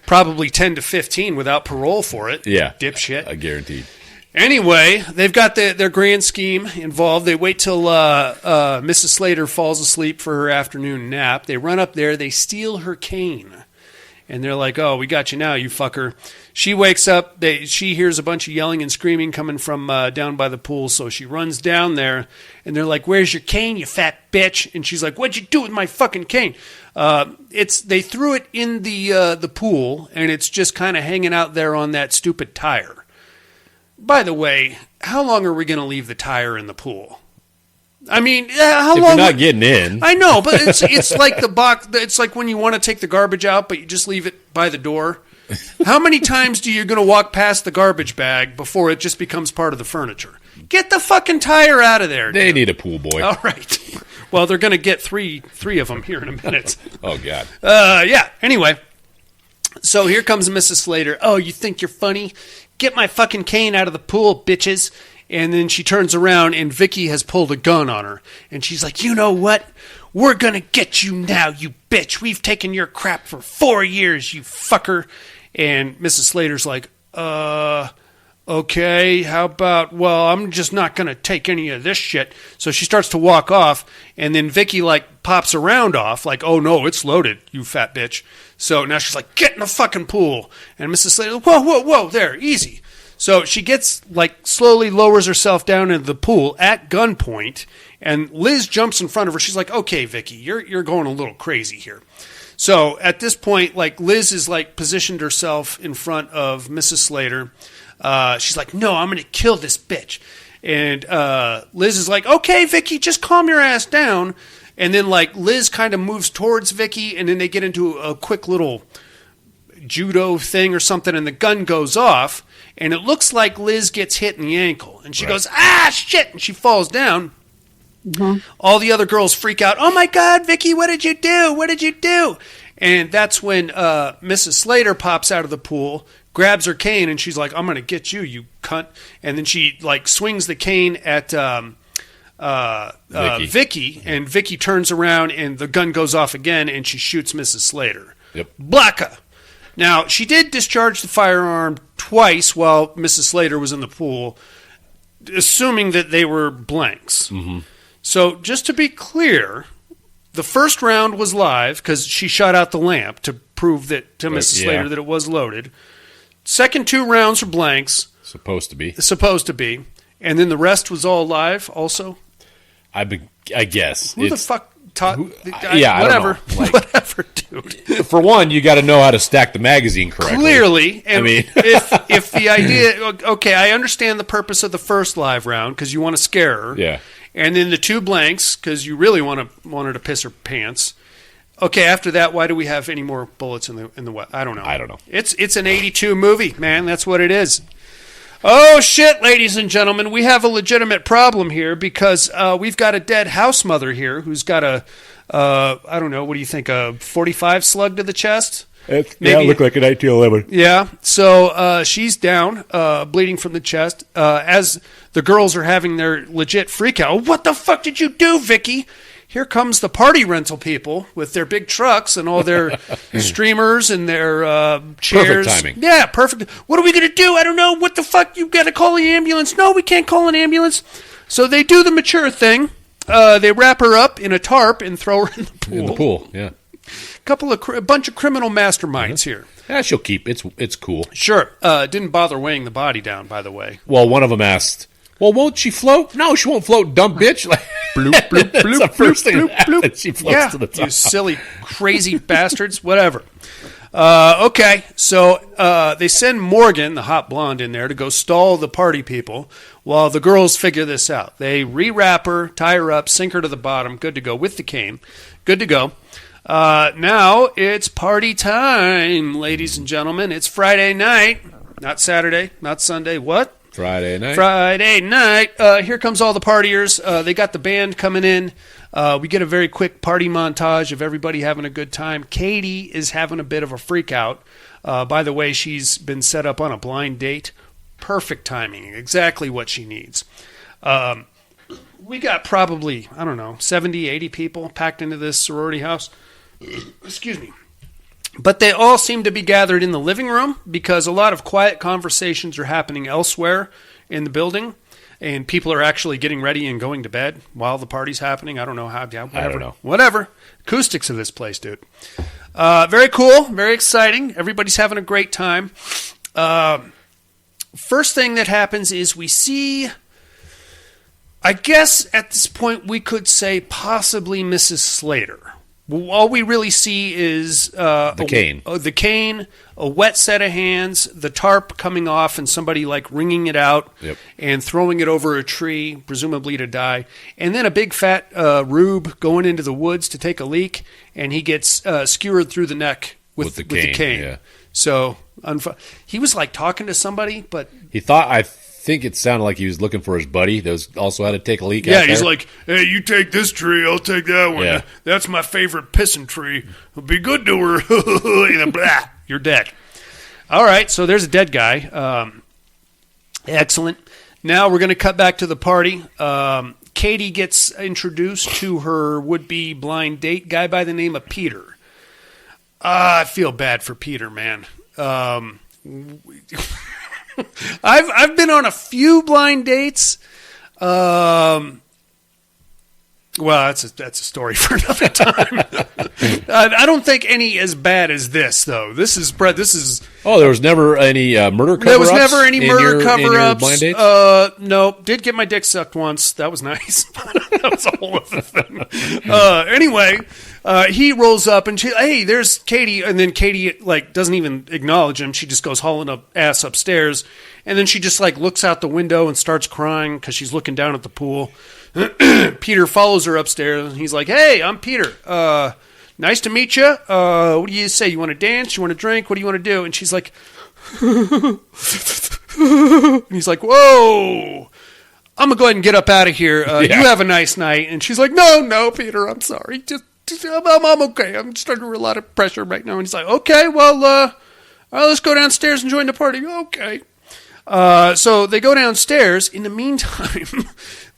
probably 10 to 15 without parole for it. Yeah. Dipshit. Guaranteed. Anyway, they've got their grand scheme involved. They wait till Mrs. Slater falls asleep for her afternoon nap. They run up there. They steal her cane. And they're like, oh, we got you now, you fucker. She wakes up. She hears a bunch of yelling and screaming coming from down by the pool. So she runs down there. And they're like, where's your cane, you fat bitch? And she's like, what'd you do with my fucking cane? They threw it in the pool. And it's just kind of hanging out there on that stupid tire. By the way, how long are we going to leave the tire in the pool? I mean, how long? If you're not getting in. I know, but it's like the box. It's like when you want to take the garbage out, but you just leave it by the door. How many times do you going to walk past the garbage bag before it just becomes part of the furniture? Get the fucking tire out of there. They need a pool boy. All right. Well, they're going to get three of them here in a minute. Oh God. Yeah. Anyway, so here comes Mrs. Slater. Oh, you think you're funny? Get my fucking cane out of the pool, bitches. And then she turns around, and Vicky has pulled a gun on her. And she's like, you know what? We're going to get you now, you bitch. We've taken your crap for 4 years, you fucker. And Mrs. Slater's like, okay, how about, well, I'm just not going to take any of this shit. So she starts to walk off, and then Vicky, like, pops a round off, like, oh, no, it's loaded, you fat bitch. So now she's like, get in the fucking pool. And Mrs. Slater, whoa, there, easy. So she gets, like, slowly lowers herself down into the pool at gunpoint, and Liz jumps in front of her. She's like, okay, Vicky, you're going a little crazy here. So at this point, like, Liz is, like, positioned herself in front of Mrs. Slater. She's like, no, I'm going to kill this bitch. And Liz is like, okay, Vicky, just calm your ass down. And then, like, Liz kind of moves towards Vicky, and then they get into a quick little judo thing or something, and the gun goes off, and it looks like Liz gets hit in the ankle. And she goes, ah, shit, and she falls down. Mm-hmm. All the other girls freak out. Oh, my God, Vicky, what did you do? What did you do? And that's when Mrs. Slater pops out of the pool, grabs her cane, and she's like, I'm going to get you, you cunt. And then she, like, swings the cane at Vicky, and Vicky turns around, and the gun goes off again, and she shoots Mrs. Slater. Yep. Blacka. Now, she did discharge the firearm twice while Mrs. Slater was in the pool, assuming that they were blanks. Mm-hmm. So, just to be clear, the first round was live because she shot out the lamp to prove that to Mrs. Slater that it was loaded. Second 2 rounds were blanks. Supposed to be. And then the rest was all live also? I guess. Who the fuck taught? Whatever. I don't know. Like, whatever, dude. For one, you got to know how to stack the magazine correctly. Clearly. And I mean, if the idea... Okay, I understand the purpose of the first live round because you want to scare her. Yeah. And then the 2 blanks because you really want her to piss her pants. Okay, after that, why do we have any more bullets in the wet? I don't know. It's an 82 movie, man. That's what it is. Oh, shit, ladies and gentlemen. We have a legitimate problem here because we've got a dead house mother here who's got I don't know, what do you think, a 45 slug to the chest? It looked like a 1911. Yeah, so she's down, bleeding from the chest, as the girls are having their legit freak out. What the fuck did you do, Vicky? Here comes the party rental people with their big trucks and all their streamers and their chairs. Perfect timing. Yeah, perfect. What are we going to do? I don't know. What the fuck? You got to call the ambulance. No, we can't call an ambulance. So they do the mature thing. They wrap her up in a tarp and throw her in the pool. In the pool, yeah. A bunch of criminal masterminds here. Yeah, she'll keep. It's cool. Sure. Didn't bother weighing the body down, by the way. Well, one of them asked, well, won't she float? No, she won't float, dumb bitch. Like, bloop, bloop, bloop, bloop, the first thing bloop, that bloop. happens. She floats to the top. You silly, crazy bastards. Whatever. Okay, so they send Morgan, the hot blonde, in there to go stall the party people while the girls figure this out. They rewrap her, tie her up, sink her to the bottom, good to go, with the cane. Good to go. Now it's party time, ladies and gentlemen. It's Friday night, not Saturday, not Sunday. What? Friday night. Friday night. Here comes all the partiers. They got the band coming in. We get a very quick party montage of everybody having a good time. Katie is having a bit of a freak out. By the way, she's been set up on a blind date. Perfect timing. Exactly what she needs. We got probably, 70, 80 people packed into this sorority house. Excuse me. But they all seem to be gathered in the living room because a lot of quiet conversations are happening elsewhere in the building. And people are actually getting ready and going to bed while the party's happening. I don't know how. Yeah, whatever. I don't know. Whatever. Acoustics of this place, dude. Very cool. Very exciting. Everybody's having a great time. First thing that happens is we see, I guess at this point we could say possibly Mrs. Slater. All we really see is the cane. The cane, a wet set of hands, the tarp coming off, and somebody like wringing it out and throwing it over a tree, presumably to die. And then a big fat rube going into the woods to take a leak, and he gets skewered through the neck with the cane. Yeah. So he was like talking to somebody, but he thought, I think it sounded like he was looking for his buddy that was also had to take a leak. Yeah, he's like, hey, you take this tree, I'll take that one. Yeah. That's my favorite pissing tree. It'll be good to her. And blah, you're dead. All right, so there's a dead guy. Excellent. Now we're going to cut back to the party. Katie gets introduced to her would-be blind date guy by the name of Peter. I feel bad for Peter, man. I've been on a few blind dates. Well, that's a story for another time. I don't think any as bad as this, though. This is. Oh, there was never any murder cover-ups? There was never any murder cover-ups. Blind dates? No. Did get my dick sucked once. That was nice. That was a whole other thing. Anyway, he rolls up and hey, there's Katie. And then Katie doesn't even acknowledge him. She just goes hauling ass upstairs. And then she just looks out the window and starts crying because she's looking down at the pool. Peter follows her upstairs, and he's like, hey, I'm Peter. Nice to meet you. What do you say? You want to dance? You want to drink? What do you want to do? And she's like, and he's like, whoa, I'm going to go ahead and get up out of here. You have a nice night. And she's like, no, Peter, I'm sorry. I'm okay. I'm just under a lot of pressure right now. And he's like, okay, well, let's go downstairs and join the party. Okay. So they go downstairs. In the meantime,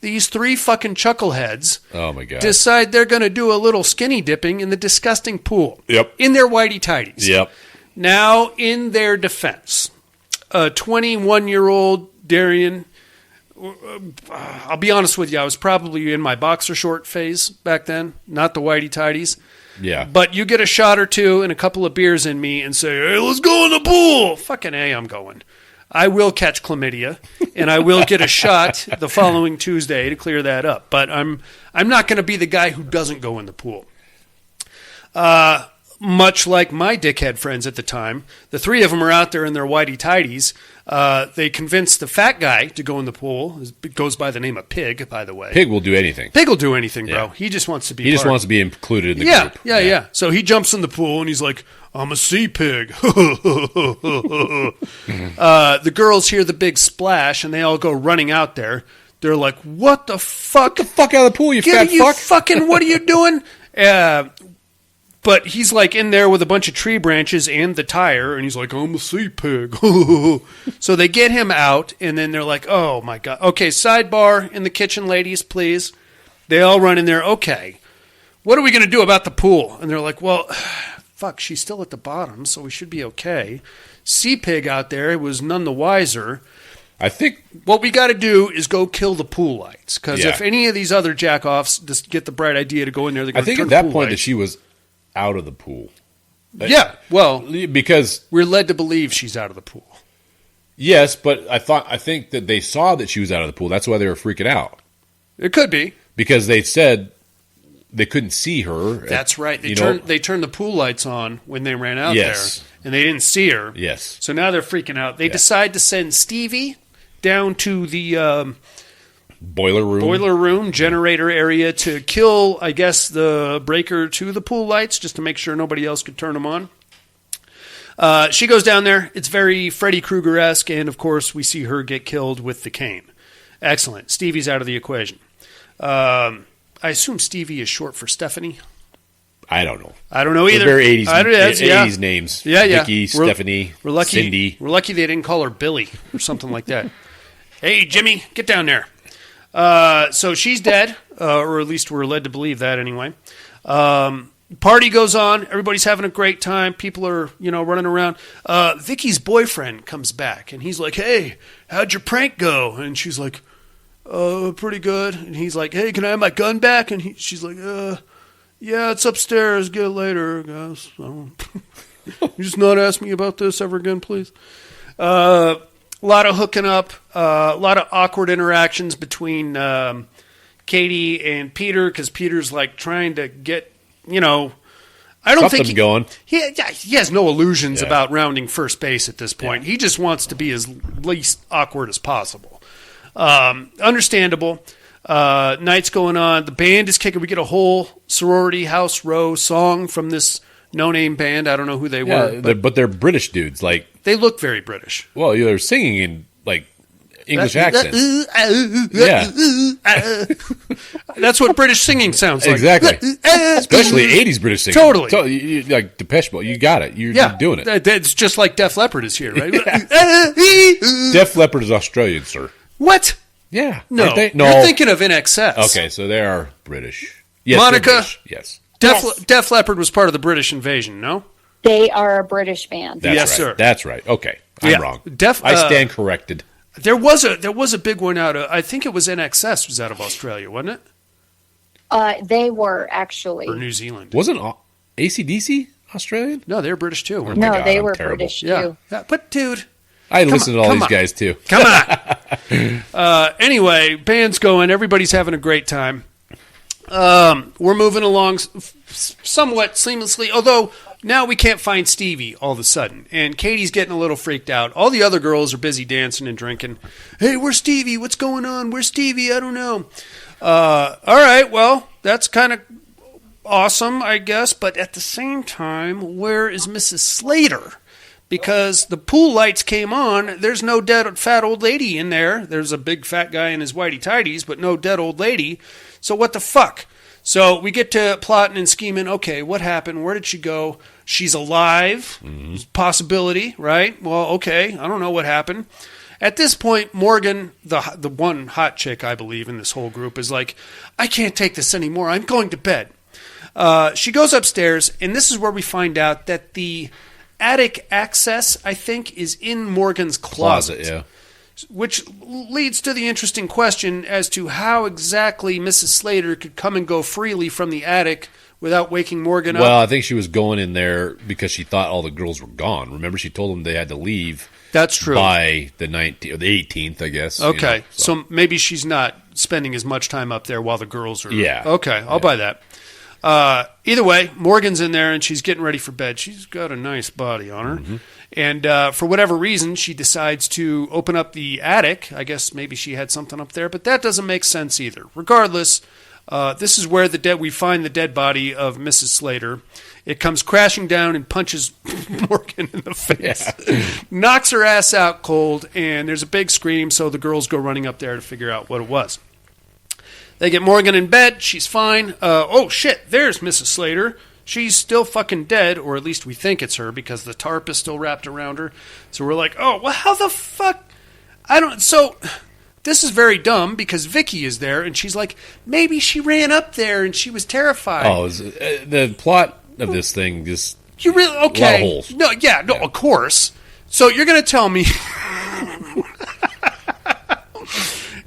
these three fucking chuckleheads decide they're going to do a little skinny dipping in the disgusting pool. Yep. In their whitey tighties. Yep. Now, in their defense, 21-year-old Darian, I'll be honest with you, I was probably in my boxer short phase back then, not the whitey tighties. Yeah. But you get a shot or two and a couple of beers in me and say, hey, let's go in the pool. Fucking A, I'm going. I will catch chlamydia, and I will get a shot the following Tuesday to clear that up. But I'm not going to be the guy who doesn't go in the pool. Much like my dickhead friends at the time, the three of them are out there in their whitey tighties. They convince the fat guy to go in the pool. It goes by the name of Pig, by the way. Pig will do anything. Pig will do anything, bro. Yeah. He just wants to be. He just wants to be included in the group. Yeah. So he jumps in the pool and he's like, I'm a sea pig. The girls hear the big splash and they all go running out there. They're like, what the fuck? Get the fuck out of the pool, you fat fuck. Fucking, what are you doing? But he's in there with a bunch of tree branches and the tire, and he's like, I'm a sea pig. So they get him out, and then they're like, oh my God. Okay, sidebar in the kitchen, ladies, please. They all run in there. Okay, what are we going to do about the pool? And they're like, well, fuck, she's still at the bottom, so we should be okay. Sea pig out there was none the wiser. I think what we got to do is go kill the pool lights, because if any of these other jackoffs just get the bright idea to go in there, they're going to turn the pool I think at that point lights. that she was out of the pool. Yeah, well, because we're led to believe she's out of the pool. Yes, but I think that they saw that she was out of the pool. That's why they were freaking out. It could be because they said they couldn't see her. That's right. They turned the pool lights on when they ran out there, and they didn't see her. Yes. So now they're freaking out. They decide to send Stevie down to the boiler room generator area to kill, I guess, the breaker to the pool lights, just to make sure nobody else could turn them on. She goes down there. It's very Freddy Krueger-esque, and of course we see her get killed with the cane. Excellent. Stevie's out of the equation. I assume Stevie is short for Stephanie. I don't know. I don't know either. They're very 80s names. Yeah, yeah. Vicky, Stephanie, we're lucky, Cindy. We're lucky they didn't call her Billy or something like that. Hey, Jimmy, get down there. So she's dead, or at least we're led to believe that anyway. Party goes on. Everybody's having a great time. People are, running around. Vicky's boyfriend comes back, and he's like, hey, how'd your prank go? And she's like, pretty good. And he's like, hey, can I have my gun back? And she's like, yeah, it's upstairs. Get it later, guys. You just not ask me about this ever again, please. A lot of hooking up, a lot of awkward interactions between Katie and Peter, because Peter's like trying to get, I don't Something think going. He has no illusions about rounding first base at this point. Yeah. He just wants to be as least awkward as possible. Understandable. Night's going on. The band is kicking. We get a whole Sorority Row song from this no-name band. I don't know who they were. But they're British dudes. Like, they look very British. Well, they're singing in, like, English accents. Yeah. That's what British singing sounds like. Exactly. Especially 80s British singing. Totally. Like Depeche Mode. You got it. You're doing it. It's just like Def Leppard is here, right? Def Leppard is Australian, sir. What? Yeah. No. No. You're thinking of NXS. Okay, so they are British. Yes, Monica? British. Yes. Def Leppard was part of the British invasion, no? They are a British band. That's yes, right. sir. That's right. Okay. I'm wrong. I stand corrected. There was a big one out of, I think it was NXS was out of Australia, wasn't it? They were actually. Or New Zealand. Wasn't AC/DC Australian? No, they were British too. Oh no, they were British too. Yeah. But dude, I listen to all these guys too. Come on. Anyway, band's going. Everybody's having a great time. We're moving along somewhat seamlessly, although now we can't find Stevie all of a sudden. And Katie's getting a little freaked out. All the other girls are busy dancing and drinking. Hey, where's Stevie? What's going on? Where's Stevie? I don't know. All right, well, that's kind of awesome, I guess. But at the same time, where is Mrs. Slater? Because the pool lights came on. There's no dead fat old lady in there. There's a big fat guy in his whitey-tighties, but no dead old lady. So what the fuck? So we get to plotting and scheming. Okay, what happened? Where did she go? She's alive. Mm-hmm. Possibility, right? Well, okay. I don't know what happened. At this point, Morgan, the one hot chick, I believe, in this whole group, is like, I can't take this anymore. I'm going to bed. She goes upstairs, and this is where we find out that the attic access, I think, is in Morgan's closet. Yeah. Which leads to the interesting question as to how exactly Mrs. Slater could come and go freely from the attic without waking Morgan up. Well, I think she was going in there because she thought all the girls were gone. Remember, she told them they had to leave. That's true. By the 19th or the 18th, I guess. Okay, so maybe she's not spending as much time up there while the girls are. Yeah. Okay, I'll buy that. Either way, Morgan's in there and she's getting ready for bed. She's got a nice body on her. Mm-hmm. And for whatever reason, she decides to open up the attic. I guess maybe she had something up there, but that doesn't make sense either. Regardless, this is where we find the dead body of Mrs. Slater. It comes crashing down and punches Morgan in the face. Yeah. Knocks her ass out cold, and there's a big scream, so the girls go running up there to figure out what it was. They get Morgan in bed. She's fine. Oh, shit, there's Mrs. Slater. She's still fucking dead, or at least we think it's her because the tarp is still wrapped around her. So we're like, oh, well, how the fuck? So this is very dumb because Vicky is there, and she's like, maybe she ran up there and she was terrified. Oh, the plot of this thing just... You really... Okay. A lot of holes. No, yeah, of course. So you're going to tell me...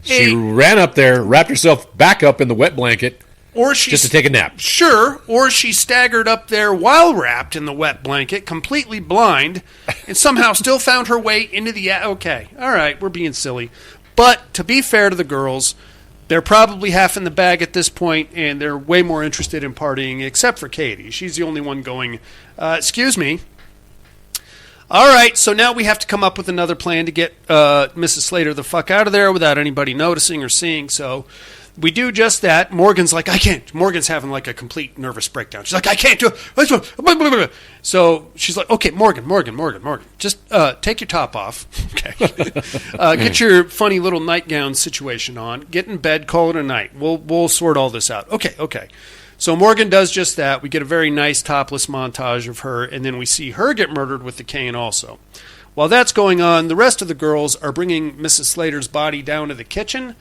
She ran up there, wrapped herself back up in the wet blanket... Or she just to take a nap. Sure. Or she staggered up there while wrapped in the wet blanket, completely blind, and somehow still found her way into the... Okay. All right. We're being silly. But to be fair to the girls, They're probably half in the bag at this point, and they're way more interested in partying, except for Katie. She's the only one going, excuse me. All right, so now we have to come up with another plan to get Mrs. Slater the fuck out of there without anybody noticing or seeing. So we do just that. Morgan's like, I can't. Morgan's having like a complete nervous breakdown. She's like, I can't do it. So she's like, okay, Morgan, just take your top off. Okay. Get your funny little nightgown situation on. Get in bed, call it a night. We'll sort all this out. Okay. So Morgan does just that. We get a very nice topless montage of her, and then we see her get murdered with the cane also. While that's going on, the rest of the girls are bringing Mrs. Slater's body down to the kitchen.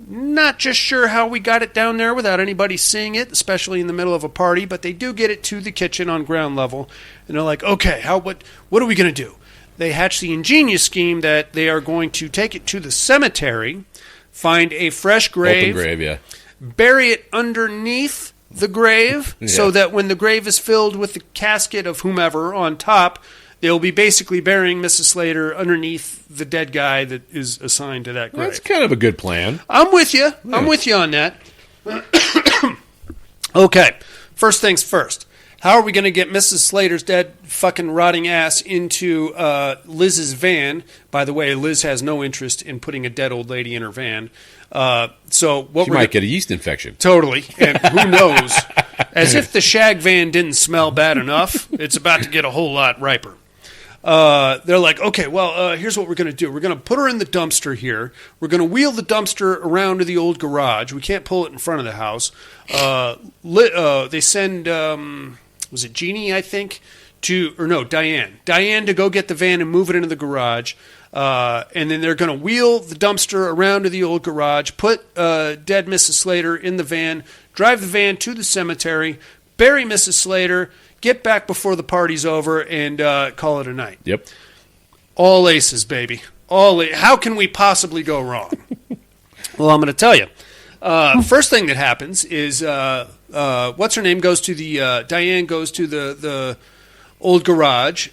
Not just sure how we got it down there without anybody seeing it, especially in the middle of a party, but they do get it to the kitchen on ground level, and they're like, okay, what are we going to do? They hatch the ingenious scheme that they are going to take it to the cemetery, find a fresh grave, Open grave, yeah. Bury it underneath the grave, so that when the grave is filled with the casket of whomever on top, they'll be basically burying Mrs. Slater underneath the dead guy that is assigned to that grave. That's kind of a good plan. I'm with you. Yeah. I'm with you on that. Okay, first things first. How are we going to get Mrs. Slater's dead fucking rotting ass into Liz's van? By the way, Liz has no interest in putting a dead old lady in her van. So what she might get a yeast infection. Totally, and who knows? As if the shag van didn't smell bad enough, it's about to get a whole lot riper. They're like, okay, well, here's what we're going to do. We're going to put her in the dumpster here. We're going to wheel the dumpster around to the old garage. We can't pull it in front of the house. They send, was it Jeannie, I think, Diane. Diane to go get the van and move it into the garage. And then they're going to wheel the dumpster around to the old garage, put dead Mrs. Slater in the van, drive the van to the cemetery, bury Mrs. Slater, get back before the party's over, and call it a night. Yep. All aces, baby. How can we possibly go wrong? Well, I'm going to tell you. First thing that happens is, what's her name goes to the, Diane goes to the old garage,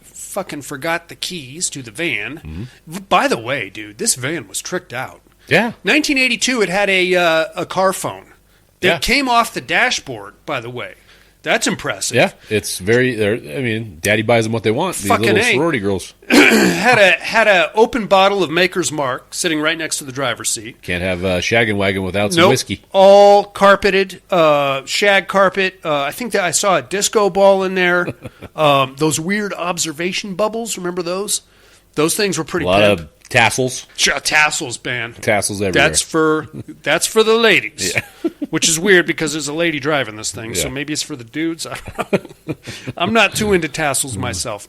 fucking forgot the keys to the van. Mm-hmm. By the way, dude, this van was tricked out. Yeah. 1982, it had a car phone that came off the dashboard, by the way. That's impressive. Yeah, it's very. I mean, Daddy buys them what they want. These fucking little sorority girls had a open bottle of Maker's Mark sitting right next to the driver's seat. Can't have a shaggin' wagon without some whiskey. All carpeted, shag carpet. I think that I saw a disco ball in there. Those weird observation bubbles. Remember those? Those things were pretty. A lot of tassels. Tassels, man. Tassels everywhere. That's for the ladies. Yeah. Which is weird because there's a lady driving this thing, so maybe it's for the dudes. I don't know. I'm not too into tassels myself.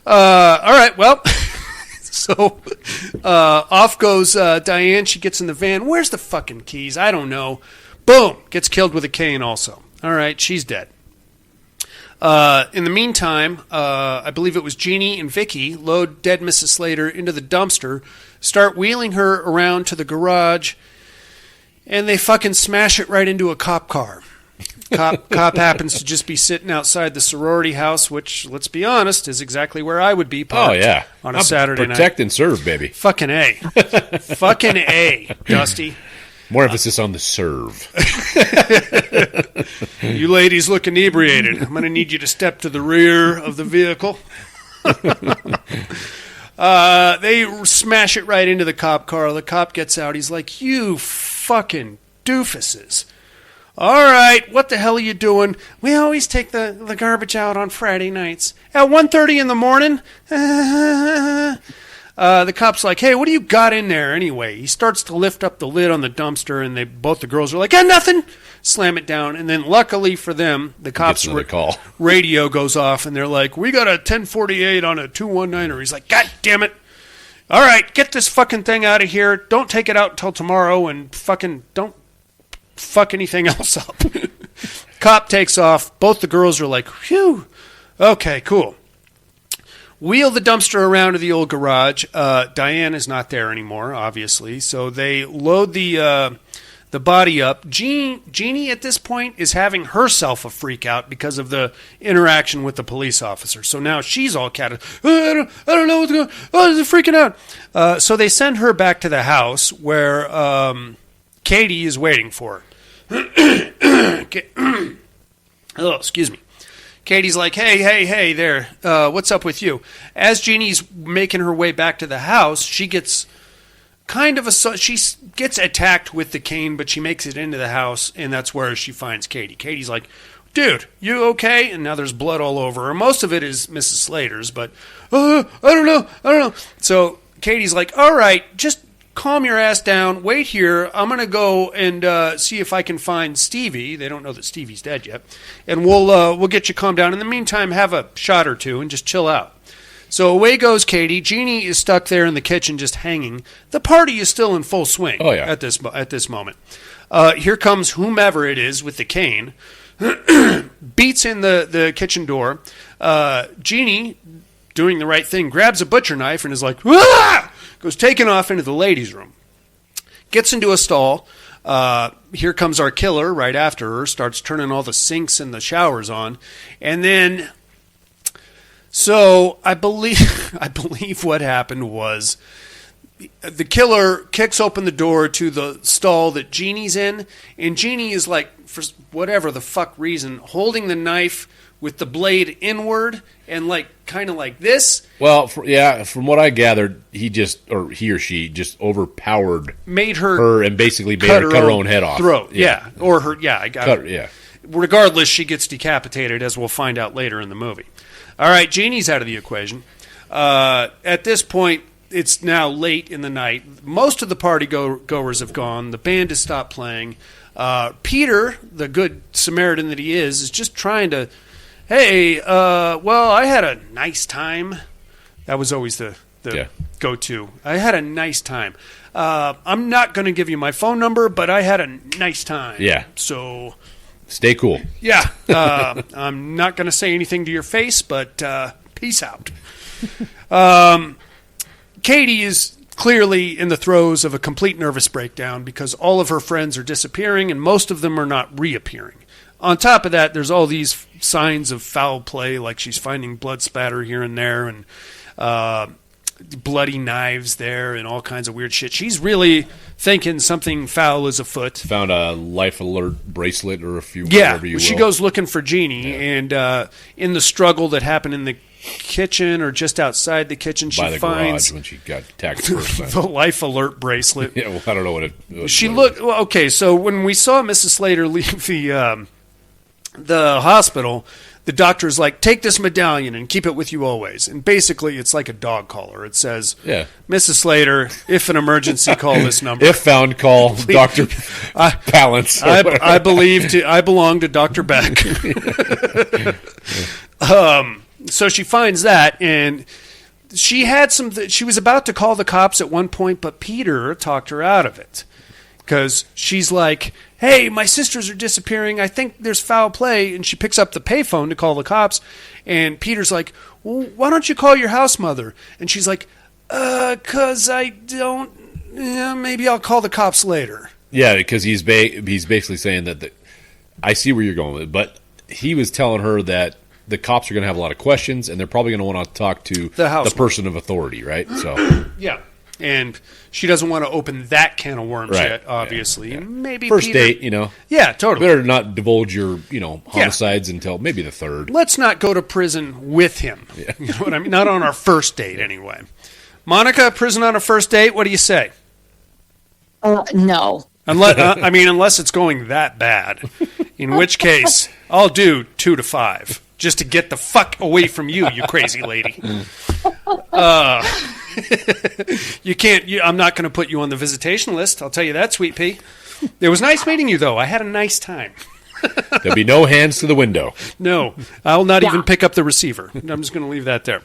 All right, well, so off goes Diane. She gets in the van. Where's the fucking keys? I don't know. Boom! Gets killed with a cane also. All right, she's dead. In the meantime, I believe it was Jeannie and Vicky load dead Mrs. Slater into the dumpster, start wheeling her around to the garage, and they fucking smash it right into a cop car. Cop happens to just be sitting outside the sorority house, which, let's be honest, is exactly where I would be parked on a Saturday night. Protect and serve, baby. Fucking A. Fucking A, Dusty. More emphasis on the serve. You ladies look inebriated. I'm going to need you to step to the rear of the vehicle. They smash it right into the cop car. The cop gets out. He's like, you fucking doofuses. All right, what the hell are you doing? We always take the garbage out on Friday nights. At 1:30 in the morning? The cop's like, hey, what do you got in there anyway? He starts to lift up the lid on the dumpster, and both the girls are like, nothing. Slam it down, and then luckily for them, the cops' radio goes off, and they're like, we got a 1048 on a 219er. He's like, God damn it. All right, get this fucking thing out of here. Don't take it out until tomorrow, and fucking don't fuck anything else up. Cop takes off. Both the girls are like, phew. Okay, cool. Wheel the dumpster around to the old garage. Diane is not there anymore, obviously, so they load the body up. Jeannie, at this point, is having herself a freak out because of the interaction with the police officer. So now she's all catted. I don't know what's going on. Oh, they're freaking out. So they send her back to the house where Katie is waiting for her. Oh, excuse me. Katie's like, hey there, what's up with you? As Jeannie's making her way back to the house, she gets she gets attacked with the cane, but she makes it into the house, and that's where she finds Katie. Katie's like, dude, you okay? And now there's blood all over her. Most of it is Mrs. Slater's, but I don't know. So Katie's like, all right, just calm your ass down. Wait here. I'm going to go and see if I can find Stevie. They don't know that Stevie's dead yet. And we'll get you calmed down. In the meantime, have a shot or two and just chill out. So away goes Katie. Jeannie is stuck there in the kitchen just hanging. The party is still in full swing at this moment. Here comes whomever it is with the cane. Beats in the kitchen door. Jeannie, doing the right thing, grabs a butcher knife and is like, "Ah!" Goes taking off into the ladies' room. Gets into a stall. Here comes our killer right after her. Starts turning all the sinks and the showers on. And then, so I believe what happened was the killer kicks open the door to the stall that Jeannie's in. And Jeannie is like, for whatever the fuck reason, holding the knife with the blade inward and like kind of like this. Well, from what I gathered, he or she just overpowered made her and basically made her cut her own head off. Throat, yeah. Or her, I got cut, it. yeah. Regardless, she gets decapitated, as we'll find out later in the movie. All right, Jeannie's out of the equation. At this point, it's now late in the night. Most of the party goers have gone. The band has stopped playing. Peter, the good Samaritan that he is just trying to, hey, well, I had a nice time. That was always the go-to. I had a nice time. I'm not going to give you my phone number, but I had a nice time. Yeah. So stay cool. Yeah. I'm not going to say anything to your face, but peace out. Katie is clearly in the throes of a complete nervous breakdown because all of her friends are disappearing and most of them are not reappearing. On top of that, there's all these signs of foul play, like she's finding blood spatter here and there and bloody knives there and all kinds of weird shit. She's really thinking something foul is afoot. Found a life alert bracelet or a few. Yeah, you she will. goes looking for Jeannie, and in the struggle that happened in the kitchen or just outside the kitchen, she by the finds garage when she got attacked first time. the life alert bracelet. Yeah, well, I don't know what it. She looked well. Okay, so when we saw Mrs. Slater leave the hospital, the doctor's like, take this medallion and keep it with you always. And basically, it's like a dog collar. It says, Mrs. Slater, if an emergency, call this number. If found, call Dr. Palance. I belong to Dr. Beck. So she finds that, and she had she was about to call the cops at one point, but Peter talked her out of it. Because she's like, hey, my sisters are disappearing. I think there's foul play. And she picks up the payphone to call the cops. And Peter's like, well, why don't you call your house mother? And she's like, because I don't. Maybe I'll call the cops later. Yeah, because he's basically saying that I see where you're going with it. But he was telling her that the cops are going to have a lot of questions. And they're probably going to want to talk to the person of authority, right? So yeah. And she doesn't want to open that can of worms yet, obviously. Yeah. Maybe first Peter, date, you know. Yeah, totally. Better not divulge your, homicides until maybe the third. Let's not go to prison with him. Yeah. You know what I mean? Not on our first date, anyway. Monica, prison on a first date, what do you say? No. Unless it's going that bad. In which case, I'll do 2 to 5. Just to get the fuck away from you, you crazy lady. You can't. I'm not going to put you on the visitation list. I'll tell you that, Sweet Pea. It was nice meeting you, though. I had a nice time. There'll be no hands to the window. No, I'll not even pick up the receiver. I'm just going to leave that there.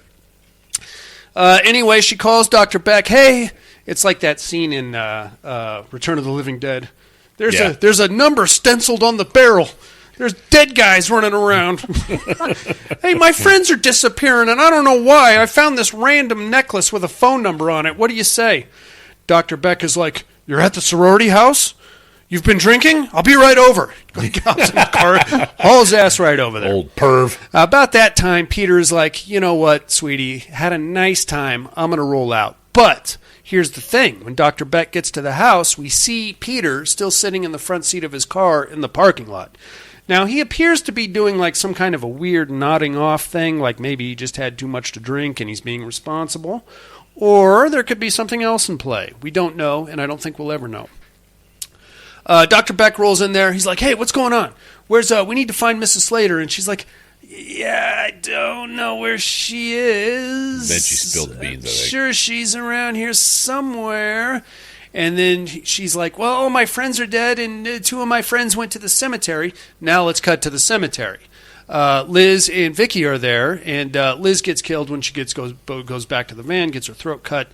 Anyway, she calls Dr. Beck. Hey, it's like that scene in Return of the Living Dead. There's a number stenciled on the barrel. There's dead guys running around. Hey, my friends are disappearing, and I don't know why. I found this random necklace with a phone number on it. What do you say? Dr. Beck is like, you're at the sorority house? You've been drinking? I'll be right over. He hops in the car, hauls ass right over there. Old perv. About that time, Peter is like, you know what, sweetie? Had a nice time. I'm going to roll out. But here's the thing. When Dr. Beck gets to the house, we see Peter still sitting in the front seat of his car in the parking lot. Now, he appears to be doing like some kind of a weird nodding off thing, like maybe he just had too much to drink and he's being responsible. Or there could be something else in play. We don't know, and I don't think we'll ever know. Dr. Beck rolls in there. He's like, hey, what's going on? We need to find Mrs. Slater. And she's like, yeah, I don't know where she is. Then she spilled the beans, I think. Sure, she's around here somewhere. And then she's like, well, all my friends are dead, and 2 of my friends went to the cemetery. Now let's cut to the cemetery. Liz and Vicky are there, and Liz gets killed when she goes back to the van, gets her throat cut.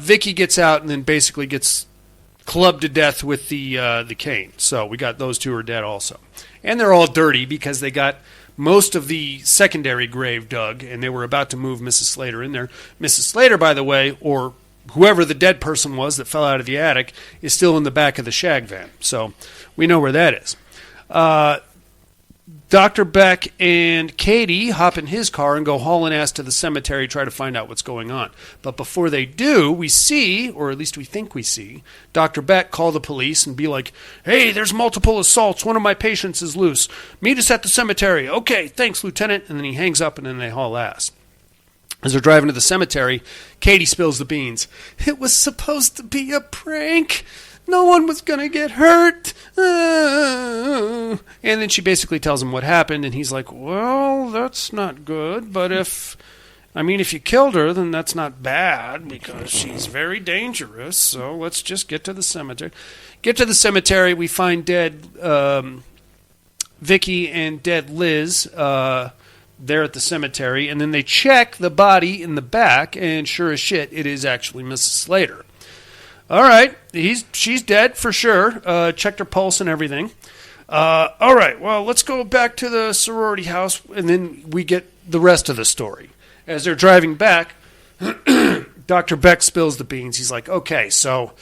Vicky gets out and then basically gets clubbed to death with the cane. So we got those 2 are dead also. And they're all dirty because they got most of the secondary grave dug, and they were about to move Mrs. Slater in there. Mrs. Slater, by the way, or whoever the dead person was that fell out of the attic, is still in the back of the shag van. So we know where that is. Dr. Beck and Katie hop in his car and go hauling ass to the cemetery, try to find out what's going on. But before they do, we see, or at least we think we see, Dr. Beck call the police and be like, hey, there's multiple assaults. One of my patients is loose. Meet us at the cemetery. Okay, thanks, Lieutenant. And then he hangs up and then they haul ass. As they're driving to the cemetery, Katie spills the beans. It was supposed to be a prank. No one was going to get hurt. And then she basically tells him what happened, and he's like, well, that's not good, but if you killed her, then that's not bad, because she's very dangerous, so let's just get to the cemetery. Get to the cemetery, we find dead Vicky and dead Liz there at the cemetery, and then they check the body in the back, and sure as shit, it is actually Mrs. Slater. All right, she's dead for sure. Checked her pulse and everything. All right, well, let's go back to the sorority house, and then we get the rest of the story. As they're driving back, Dr. Beck spills the beans. He's like, okay, so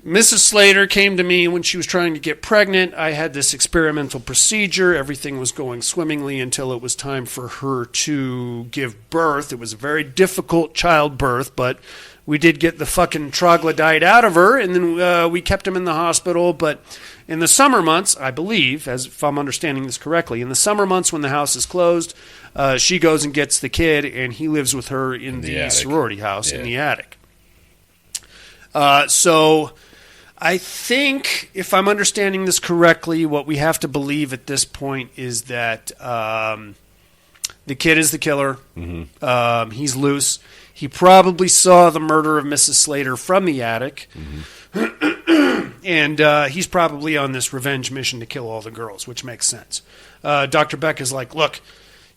Mrs. Slater came to me when she was trying to get pregnant. I had this experimental procedure. Everything was going swimmingly until it was time for her to give birth. It was a very difficult childbirth, but we did get the fucking troglodyte out of her, and then we kept him in the hospital. But in the summer months, I believe, as if I'm understanding this correctly, in the summer months when the house is closed, she goes and gets the kid, and he lives with her in the sorority house in the attic. So I think, if I'm understanding this correctly, what we have to believe at this point is that the kid is the killer. Mm-hmm. He's loose. He probably saw the murder of Mrs. Slater from the attic. Mm-hmm. And he's probably on this revenge mission to kill all the girls, which makes sense. Dr. Beck is like, look,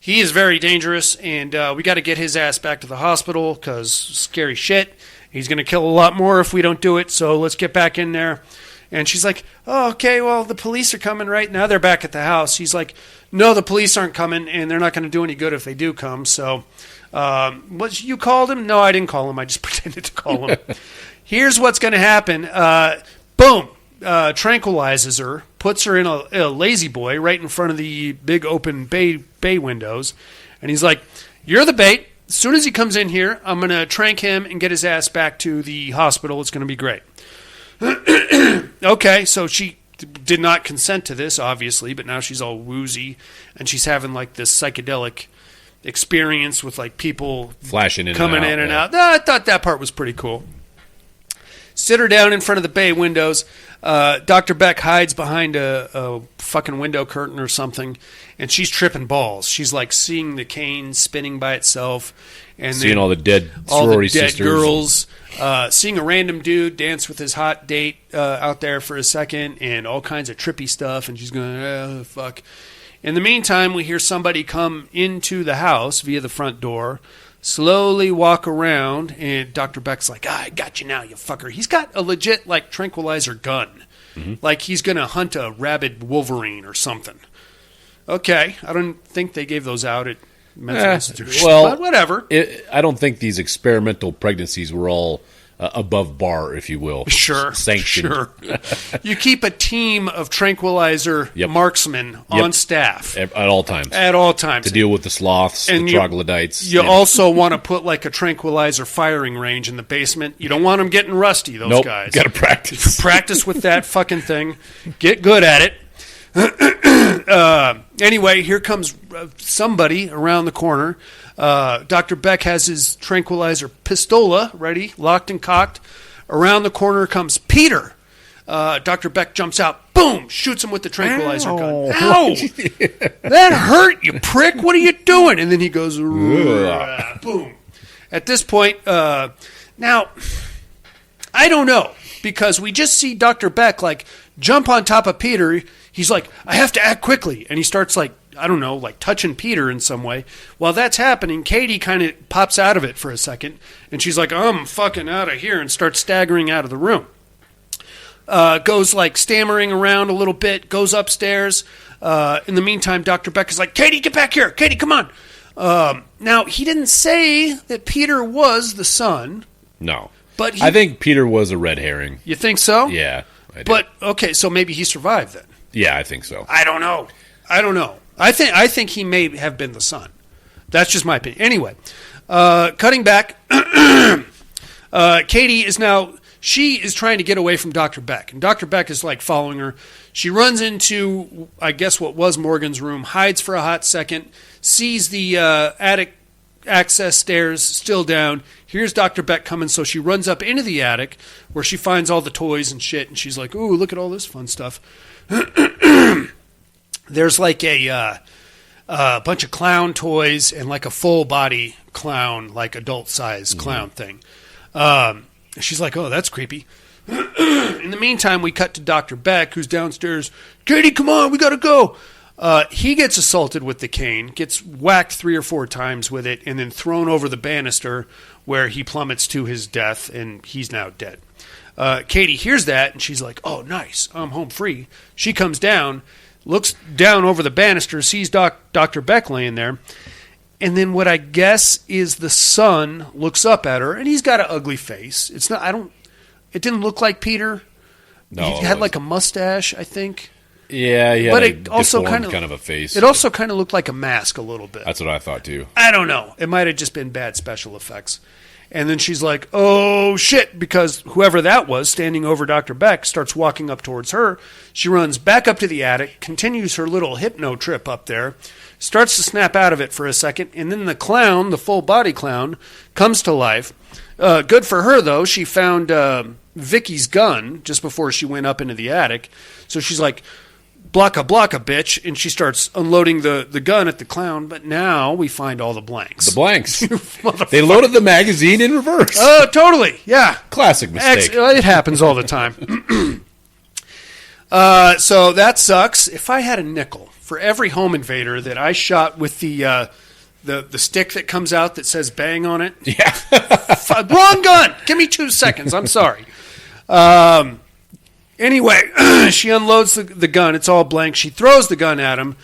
he is very dangerous, and we got to get his ass back to the hospital because scary shit. He's going to kill a lot more if we don't do it, so let's get back in there. And she's like, oh, okay, well, the police are coming right now. They're back at the house. He's like, no, the police aren't coming, and they're not going to do any good if they do come. So, you called him? No, I didn't call him. I just pretended to call him. Here's what's going to happen. Boom. Tranquilizes her, puts her in a lazy boy right in front of the big open bay windows. And he's like, you're the bait. As soon as he comes in here, I'm going to trank him and get his ass back to the hospital. It's going to be great. Okay, so she did not consent to this, obviously, but now she's all woozy, and she's having like this psychedelic experience with like people flashing in coming in and out. I thought that part was pretty cool. Sit her down in front of the bay windows. Dr. Beck hides behind a fucking window curtain or something, and she's tripping balls. She's like seeing the cane spinning by itself, and seeing all the dead sorority sisters, girls, seeing a random dude dance with his hot date out there for a second, and all kinds of trippy stuff. And she's going, fuck. In the meantime, we hear somebody come into the house via the front door, slowly walk around, and Dr. Beck's like, I got you now, you fucker. He's got a legit, like, tranquilizer gun. Mm-hmm. Like he's going to hunt a rabid wolverine or something. Okay, I don't think they gave those out at mental institutions, but whatever. I don't think these experimental pregnancies were all above bar, if you will. Sure. Sanctioned. Sure. You keep a team of tranquilizer marksmen on staff. At all times. At all times. To deal with the sloths, and the troglodytes. You also want to put like a tranquilizer firing range in the basement. You don't want them getting rusty, those guys. Got to practice. Practice with that fucking thing. Get good at it. Anyway, here comes somebody around the corner. Dr. Beck has his tranquilizer pistola ready, locked and cocked. Around the corner comes Peter. Dr. Beck jumps out, boom, shoots him with the tranquilizer gun. Ow! That hurt, you prick. What are you doing? And then he goes, boom. At this point, now, I don't know, because we just see Dr. Beck, like, jump on top of Peter. He's like, I have to act quickly. And he starts, like, I don't know, like touching Peter in some way. While that's happening, Katie kind of pops out of it for a second, and she's like, I'm fucking out of here, and starts staggering out of the room. Goes like stammering around a little bit, goes upstairs. In the meantime, Dr. Beck is like, Katie, get back here. Katie, come on. Now, he didn't say that Peter was the son. No. But I think Peter was a red herring. You think so? Yeah, I do. But, okay, so maybe he survived then. Yeah, I think so. I don't know. I think he may have been the son. That's just my opinion. Anyway, cutting back, Katie is now, she is trying to get away from Dr. Beck, and Dr. Beck is like following her. She runs into, I guess what was Morgan's room, hides for a hot second, sees the attic access stairs still down. Here's Dr. Beck coming, so she runs up into the attic where she finds all the toys and shit, and she's like, ooh, look at all this fun stuff. There's like a bunch of clown toys and like a full body clown, like adult size clown thing. She's like, oh, that's creepy. In the meantime, we cut to Dr. Beck, who's downstairs. Katie, come on, we got to go. He gets assaulted with the cane, gets whacked 3 or 4 times with it, and then thrown over the banister where he plummets to his death, and he's now dead. Katie hears that, and she's like, oh, nice, I'm home free. She comes down, looks down over the banister, sees Dr. Beck laying there, and then what I guess is the son looks up at her, and he's got an ugly face. It didn't look like Peter. No, he had like a mustache, I think. Yeah, he had but a it also kind of a face. It also kind of looked like a mask a little bit. That's what I thought too. I don't know. It might have just been bad special effects. And then she's like, oh, shit, because whoever that was standing over Dr. Beck starts walking up towards her. She runs back up to the attic, continues her little hypno trip up there, starts to snap out of it for a second, and then the clown, the full-body clown, comes to life. Good for her, though. She found Vicky's gun just before she went up into the attic. So she's like, blocka, bitch, and she starts unloading the gun at the clown, but now we find all the blanks. The blanks. They loaded the magazine in reverse. Oh, totally, yeah. Classic mistake. It happens all the time. So that sucks. If I had a nickel for every home invader that I shot with the stick that comes out that says bang on it. Yeah. Wrong gun. Give me 2 seconds. I'm sorry. Anyway, she unloads the gun. It's all blank. She throws the gun at him.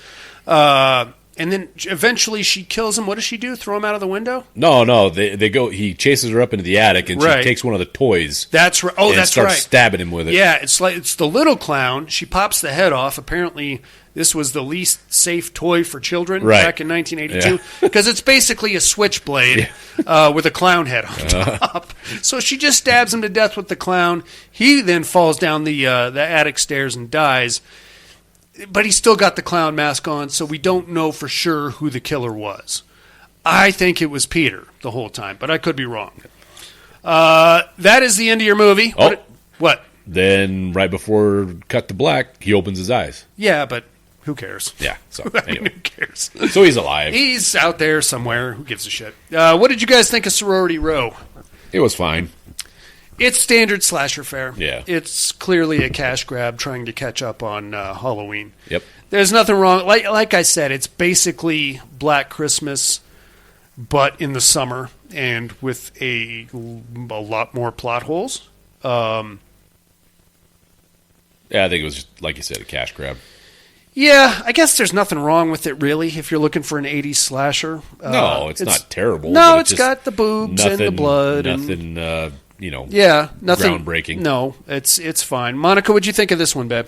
And then eventually she kills him. What does she do? Throw him out of the window? No. They go. He chases her up into the attic, and she takes one of the toys. That's right. Oh, that's starts right. Stabbing him with it. Yeah, it's the little clown. She pops the head off. Apparently, this was the least safe toy for children back in 1982 because it's basically a switchblade with a clown head on top. So she just stabs him to death with the clown. He then falls down the attic stairs and dies. But he's still got the clown mask on, so we don't know for sure who the killer was. I think it was Peter the whole time, but I could be wrong. That is the end of your movie. Oh. What? Then, right before cut to black, he opens his eyes. Yeah, but who cares? Yeah, so Who anyway. cares? So he's alive. He's out there somewhere. Who gives a shit? What did you guys think of Sorority Row? It was fine. It's standard slasher fare. Yeah. It's clearly a cash grab trying to catch up on Halloween. Yep. There's nothing wrong. Like I said, it's basically Black Christmas, but in the summer and with a lot more plot holes. Yeah, I think it was, just, like you said, a cash grab. Yeah, I guess there's nothing wrong with it, really, if you're looking for an 80s slasher. No, it's not terrible. No, it's got the boobs and the blood. Nothing, nothing groundbreaking. No, it's fine. Monica, what'd you think of this one, babe?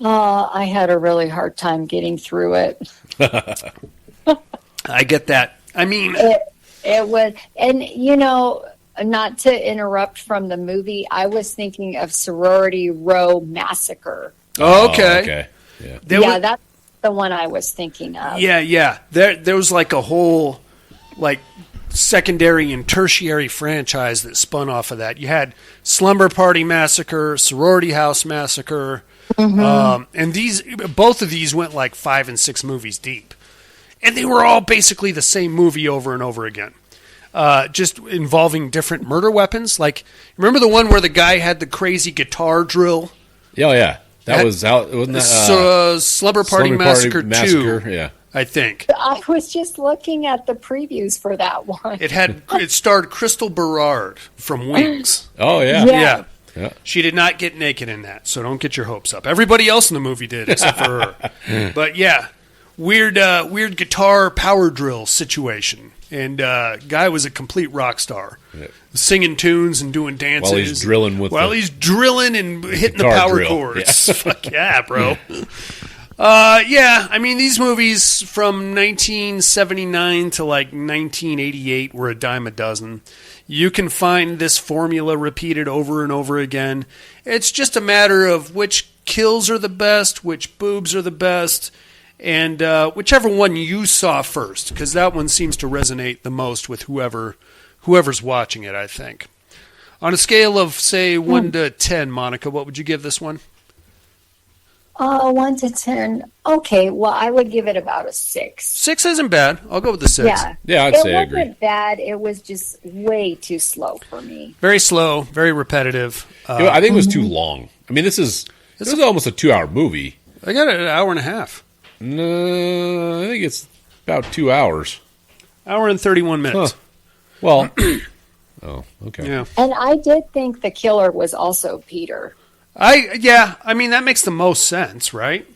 I had a really hard time getting through it. I get that. I mean, it was, and not to interrupt from the movie, I was thinking of Sorority Row Massacre. Okay. Yeah, that's the one I was thinking of. Yeah. There was like a whole secondary and tertiary franchise that spun off of that. You had Slumber Party Massacre, Sorority House Massacre, and both of these went like 5 and 6 movies deep, and they were all basically the same movie over and over again, just involving different murder weapons. Like, remember the one where the guy had the crazy guitar drill? Oh yeah, that was out. Wasn't that Slumber Party Massacre 2? Yeah. I think. I was just looking at the previews for that one. It starred Crystal Berard from Wings. Oh yeah. Yeah. She did not get naked in that, so don't get your hopes up. Everybody else in the movie did, except for her. But yeah, weird guitar power drill situation, and guy was a complete rock star, singing tunes and doing dances while he's drilling and hitting the power chords. Yeah. Fuck yeah, bro. I mean, these movies from 1979 to like 1988 were a dime a dozen. You can find this formula repeated over and over again. It's just a matter of which kills are the best, which boobs are the best, and whichever one you saw first, because that one seems to resonate the most with whoever's watching it, I think. On a scale of, say, 1 to 10, Monica, what would you give this one? 1 to 10. Okay, well, I would give it about a 6. 6 isn't bad. I'll go with the 6. Yeah, I'd say I agree. It wasn't bad. It was just way too slow for me. Very slow, very repetitive. I think it was too long. I mean, this is almost a 2-hour movie. I got it an hour and a half. No, I think it's about 2 hour and 31 minutes. Huh. Well, oh, okay. Yeah. And I did think the killer was also Peter. I mean, that makes the most sense, right?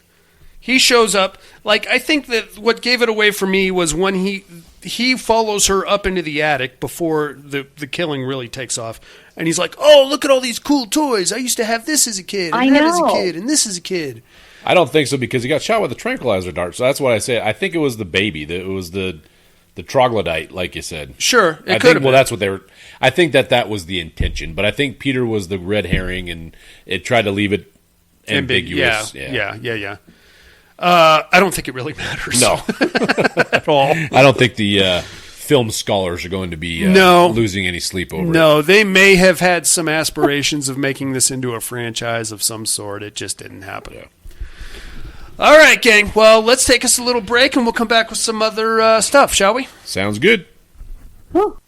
He shows up. Like, I think that what gave it away for me was when he follows her up into the attic before the killing really takes off. And he's like, oh, look at all these cool toys. I used to have this as a kid, and that as a kid, and this as a kid. I don't think so, because he got shot with a tranquilizer dart. So that's what I say. I think it was the baby. It was the troglodyte, like you said. Sure, it could have been. Well, that's what they were. I think that was the intention, but I think Peter was the red herring, and it tried to leave it ambiguous. Yeah. I don't think it really matters. No, at all. I don't think the film scholars are going to be losing any sleep over it. No, they may have had some aspirations of making this into a franchise of some sort. It just didn't happen. Yeah. All right, gang. Well, let's take us a little break, and we'll come back with some other stuff, shall we? Sounds good. Woo.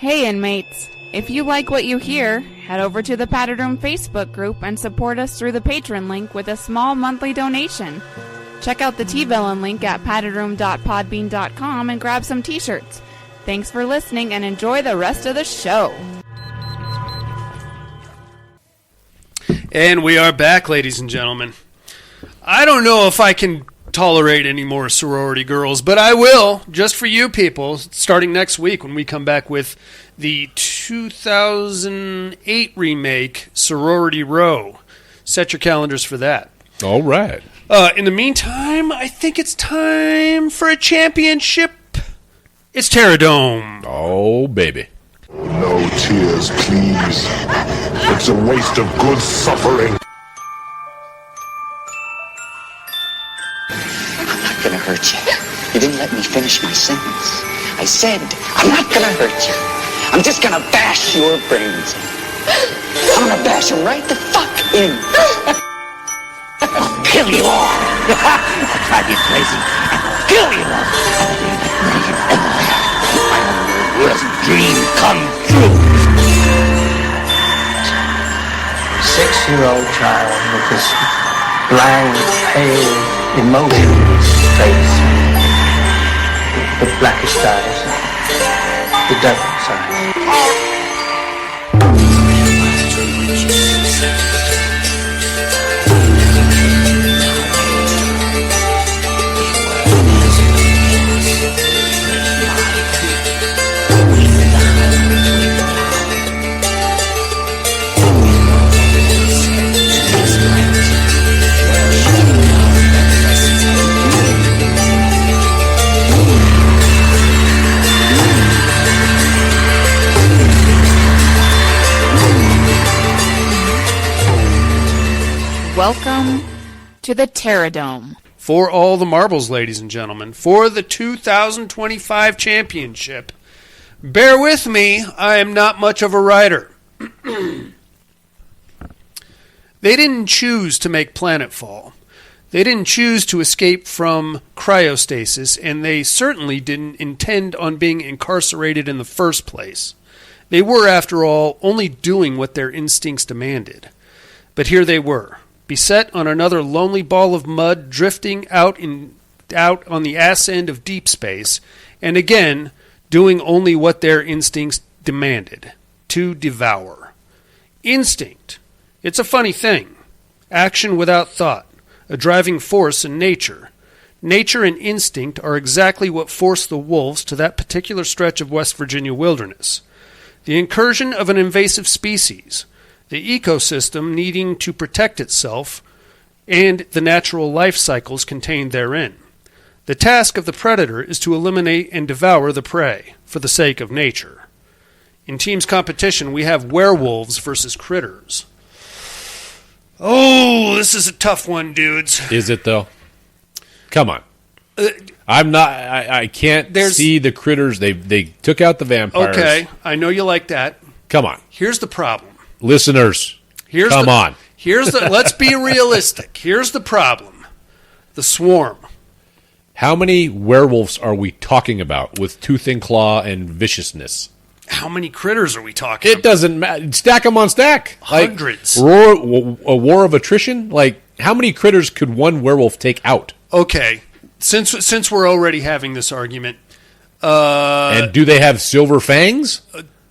Hey inmates, if you like what you hear, head over to the Padded Room Facebook group and support us through the Patreon link with a small monthly donation. Check out the T-Villain link at paddedroom.podbean.com and grab some t-shirts. Thanks for listening and enjoy the rest of the show. And we are back, ladies and gentlemen. I don't know if I can tolerate any more sorority girls, but I will, just for you people, starting next week when we come back with the 2008 remake, Sorority Row. Set your calendars for that. All right. In the meantime, I think it's time for a championship. It's Terradome. Oh, baby. No tears, please. It's a waste of good suffering. I'm not gonna hurt you. You didn't let me finish my sentence. I said, I'm not gonna hurt you. I'm just gonna bash your brains in. I'm gonna bash them right the fuck in. I'll kill you all. I'll drive you crazy. I'll kill you all. My worst dream come true. 6-year-old child with this blank, pale, emotionless face, the blackest eyes, the devil's eyes. Welcome to the Terradome. For all the marbles, ladies and gentlemen, for the 2025 championship. Bear with me, I am not much of a writer. They didn't choose to make planetfall. They didn't choose to escape from cryostasis, and they certainly didn't intend on being incarcerated in the first place. They were, after all, only doing what their instincts demanded. But here they were, beset on another lonely ball of mud, drifting out on the ass end of deep space, and again, doing only what their instincts demanded, to devour. Instinct. It's a funny thing. Action without thought, a driving force in nature. Nature and instinct are exactly what forced the wolves to that particular stretch of West Virginia wilderness. The incursion of an invasive species, the ecosystem needing to protect itself, and the natural life cycles contained therein. The task of the predator is to eliminate and devour the prey, for the sake of nature. In teams competition, we have werewolves versus critters. Oh, this is a tough one, dudes. Is it, though? Come on. I'm not. I can't see the critters. They took out the vampires. Okay, I know you like that. Come on. Here's the problem. Listeners, come on. Let's be realistic. Here's the problem. The swarm. How many werewolves are we talking about with tooth and claw and viciousness? How many critters are we talking about? It doesn't matter. Stack them on stack. Hundreds. Like, a war of attrition? Like, how many critters could one werewolf take out? Okay. Since we're already having this argument. And do they have silver fangs?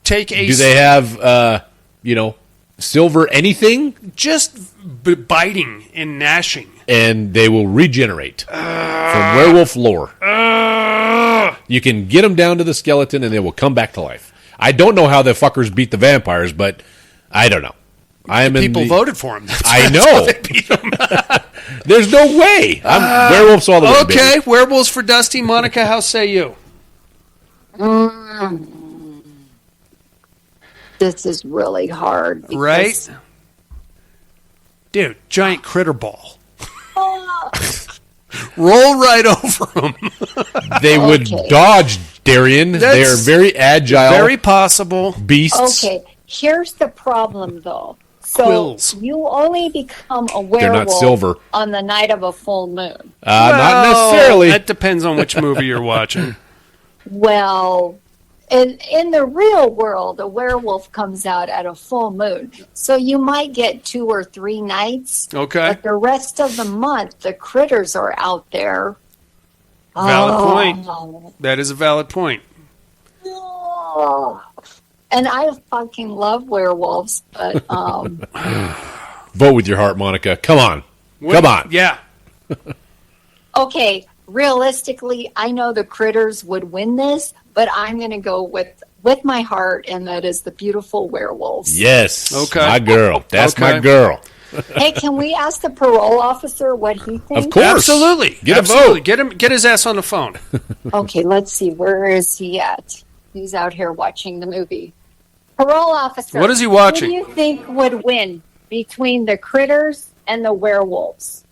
Do they have, silver anything? Just biting and gnashing. And they will regenerate from werewolf lore. You can get them down to the skeleton and they will come back to life. I don't know how the fuckers beat the vampires, but I don't know. People voted for him. I know. They beat them. There's no way. I'm werewolves all the way. Okay, werewolves for Dusty. Monica, how say you? This is really hard. Right? Dude, giant critter ball. Roll right over them. They would dodge, Darian. They're very agile. Very possible. Beasts. Okay, here's the problem, though. So Quills. you only become a They're not silver. werewolf on the night of a full moon. Not necessarily. That depends on which movie you're watching. Well, in the real world, a werewolf comes out at a full moon. So you might get 2 or 3 nights. Okay. But the rest of the month, the critters are out there. Valid point. That is a valid point. And I fucking love werewolves, but vote with your heart, Monica. Come on. Come on. Yeah. Okay, realistically, I know the critters would win this, but I'm going to go with my heart, and that is the beautiful werewolves. Yes. Okay. My girl. That's my girl. Hey, can we ask the parole officer what he thinks? Of course. Absolutely. Get a Absolutely. vote. Get his ass on the phone. Okay, let's see. Where is he at? He's out here watching the movie. Parole officer. What is he watching? Who do you think would win between the critters and the werewolves?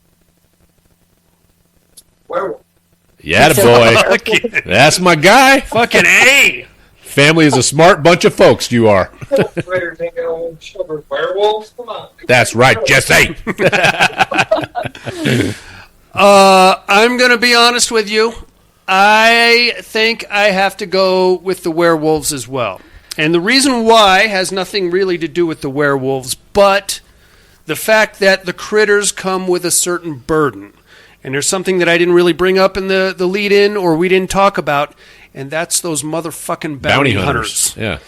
Werewolf. Yeah, boy. That's my guy. Fucking A. Family is a smart bunch of folks, you are. Critters ain't got old children. Werewolves? Come on. That's right, Jesse. I'm going to be honest with you. I think I have to go with the werewolves as well. And the reason why has nothing really to do with the werewolves, but the fact that the critters come with a certain burden. And there's something that I didn't really bring up in the lead-in or we didn't talk about, and that's those motherfucking bounty hunters. Yeah.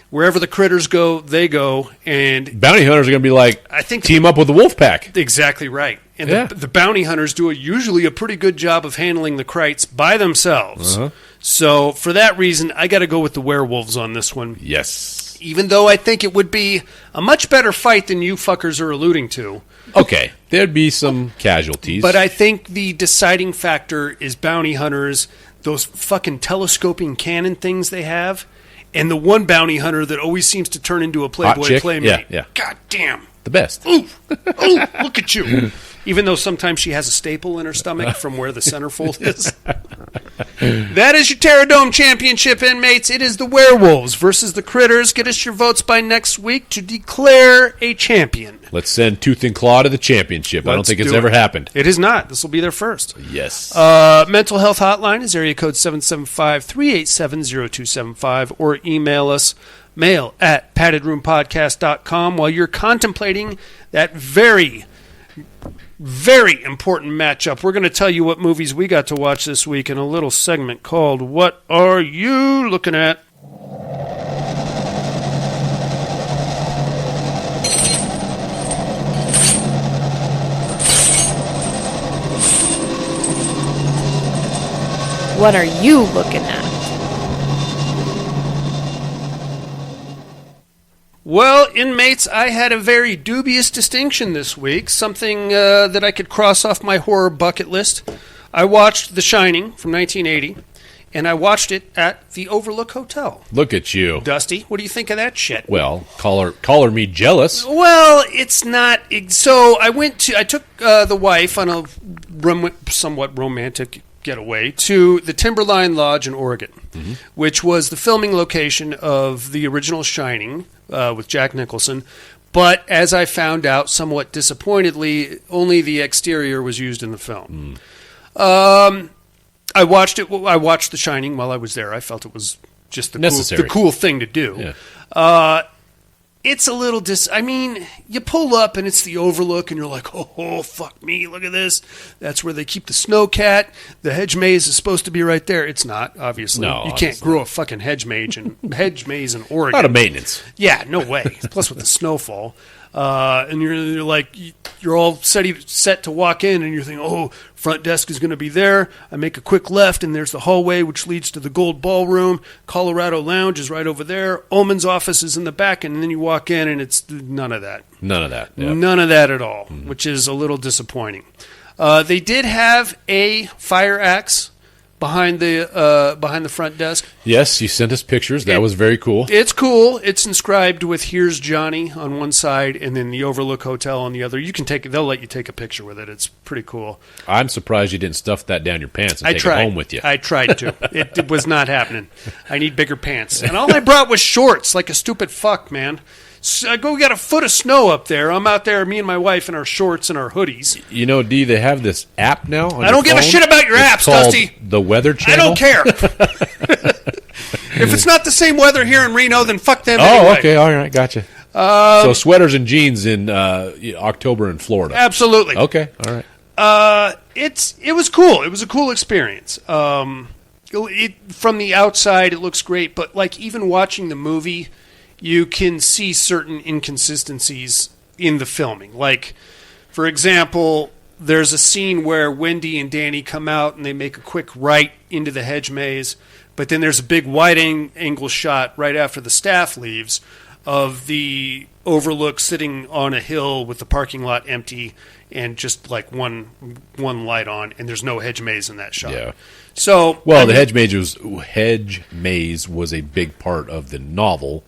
Wherever the critters go, they go. And bounty hunters are going to be like, I think team up with the wolf pack. Exactly right. And yeah. the bounty hunters do usually a pretty good job of handling the krites by themselves. Uh-huh. So for that reason, I got to go with the werewolves on this one. Yes. Even though I think it would be a much better fight than you fuckers are alluding to. Okay, there'd be some casualties. But I think the deciding factor is bounty hunters, those fucking telescoping cannon things they have, and the one bounty hunter that always seems to turn into a Playboy Playmate. Yeah. God damn. The best. Ooh, look at you. Even though sometimes she has a staple in her stomach from where the centerfold is. That is your Terror Dome Championship, inmates. It is the werewolves versus the critters. Get us your votes by next week to declare a champion. Let's send Tooth and Claw to the championship. I don't think it's ever happened. It is not. This will be their first. Yes. Mental health hotline is area code 775-387-0275 or email us mail@paddedroompodcast.com while you're contemplating that very, very important matchup. We're going to tell you what movies we got to watch this week in a little segment called What Are You Looking At? What are you looking at? Well, inmates, I had a very dubious distinction this week, something that I could cross off my horror bucket list. I watched The Shining from 1980, and I watched it at the Overlook Hotel. Look at you. Dusty, what do you think of that shit? Well, call her me jealous. Well, it's not. So I took the wife on a somewhat romantic getaway to the Timberline Lodge in Oregon, which was the filming location of the original Shining with Jack Nicholson. But as I found out, somewhat disappointedly, only the exterior was used in the film. I watched it. I watched The Shining while I was there. I felt it was just the cool thing to do. Yeah. It's a little I mean, you pull up and it's the Overlook and you're like, oh, fuck me, look at this. That's where they keep the snowcat. The hedge maze is supposed to be right there. It's not, obviously. No, you can't grow a fucking hedge maze in Oregon. Out of maintenance. Yeah, no way. Plus with the snowfall. And you're like, you're all set to walk in, and you're thinking, oh, front desk is going to be there. I make a quick left, and there's the hallway, which leads to the Gold Ballroom. Colorado Lounge is right over there. Omen's office is in the back, and then you walk in, and it's none of that. None of that. Yeah. None of that at all, which is a little disappointing. They did have a fire axe behind the front desk. Yes, you sent us pictures. That was very cool. It's cool. It's inscribed with "Here's Johnny" on one side, and then the Overlook Hotel on the other. You can take it. They'll let you take a picture with it. It's pretty cool. I'm surprised you didn't stuff that down your pants and take it home with you. I tried to. It was not happening. I need bigger pants, and all I brought was shorts, like a stupid fuck, man. So we got a foot of snow up there. I'm out there, me and my wife, in our shorts and our hoodies. You know, D, they have this app now on I don't give a shit about your apps, called Dusty. The Weather Channel. I don't care. If it's not the same weather here in Reno, then fuck them. Oh, anyway. okay, all right, gotcha. So sweaters and jeans in October in Florida. Absolutely. Okay, all right. It was cool. It was a cool experience. From the outside, it looks great, but like even watching the movie, you can see certain inconsistencies in the filming. Like, for example, there's a scene where Wendy and Danny come out and they make a quick right into the hedge maze, but then there's a big wide angle shot right after the staff leaves of the overlook sitting on a hill with the parking lot empty and just like one light on, and there's no hedge maze in that shot. Yeah. So the hedge maze was a big part of the novel,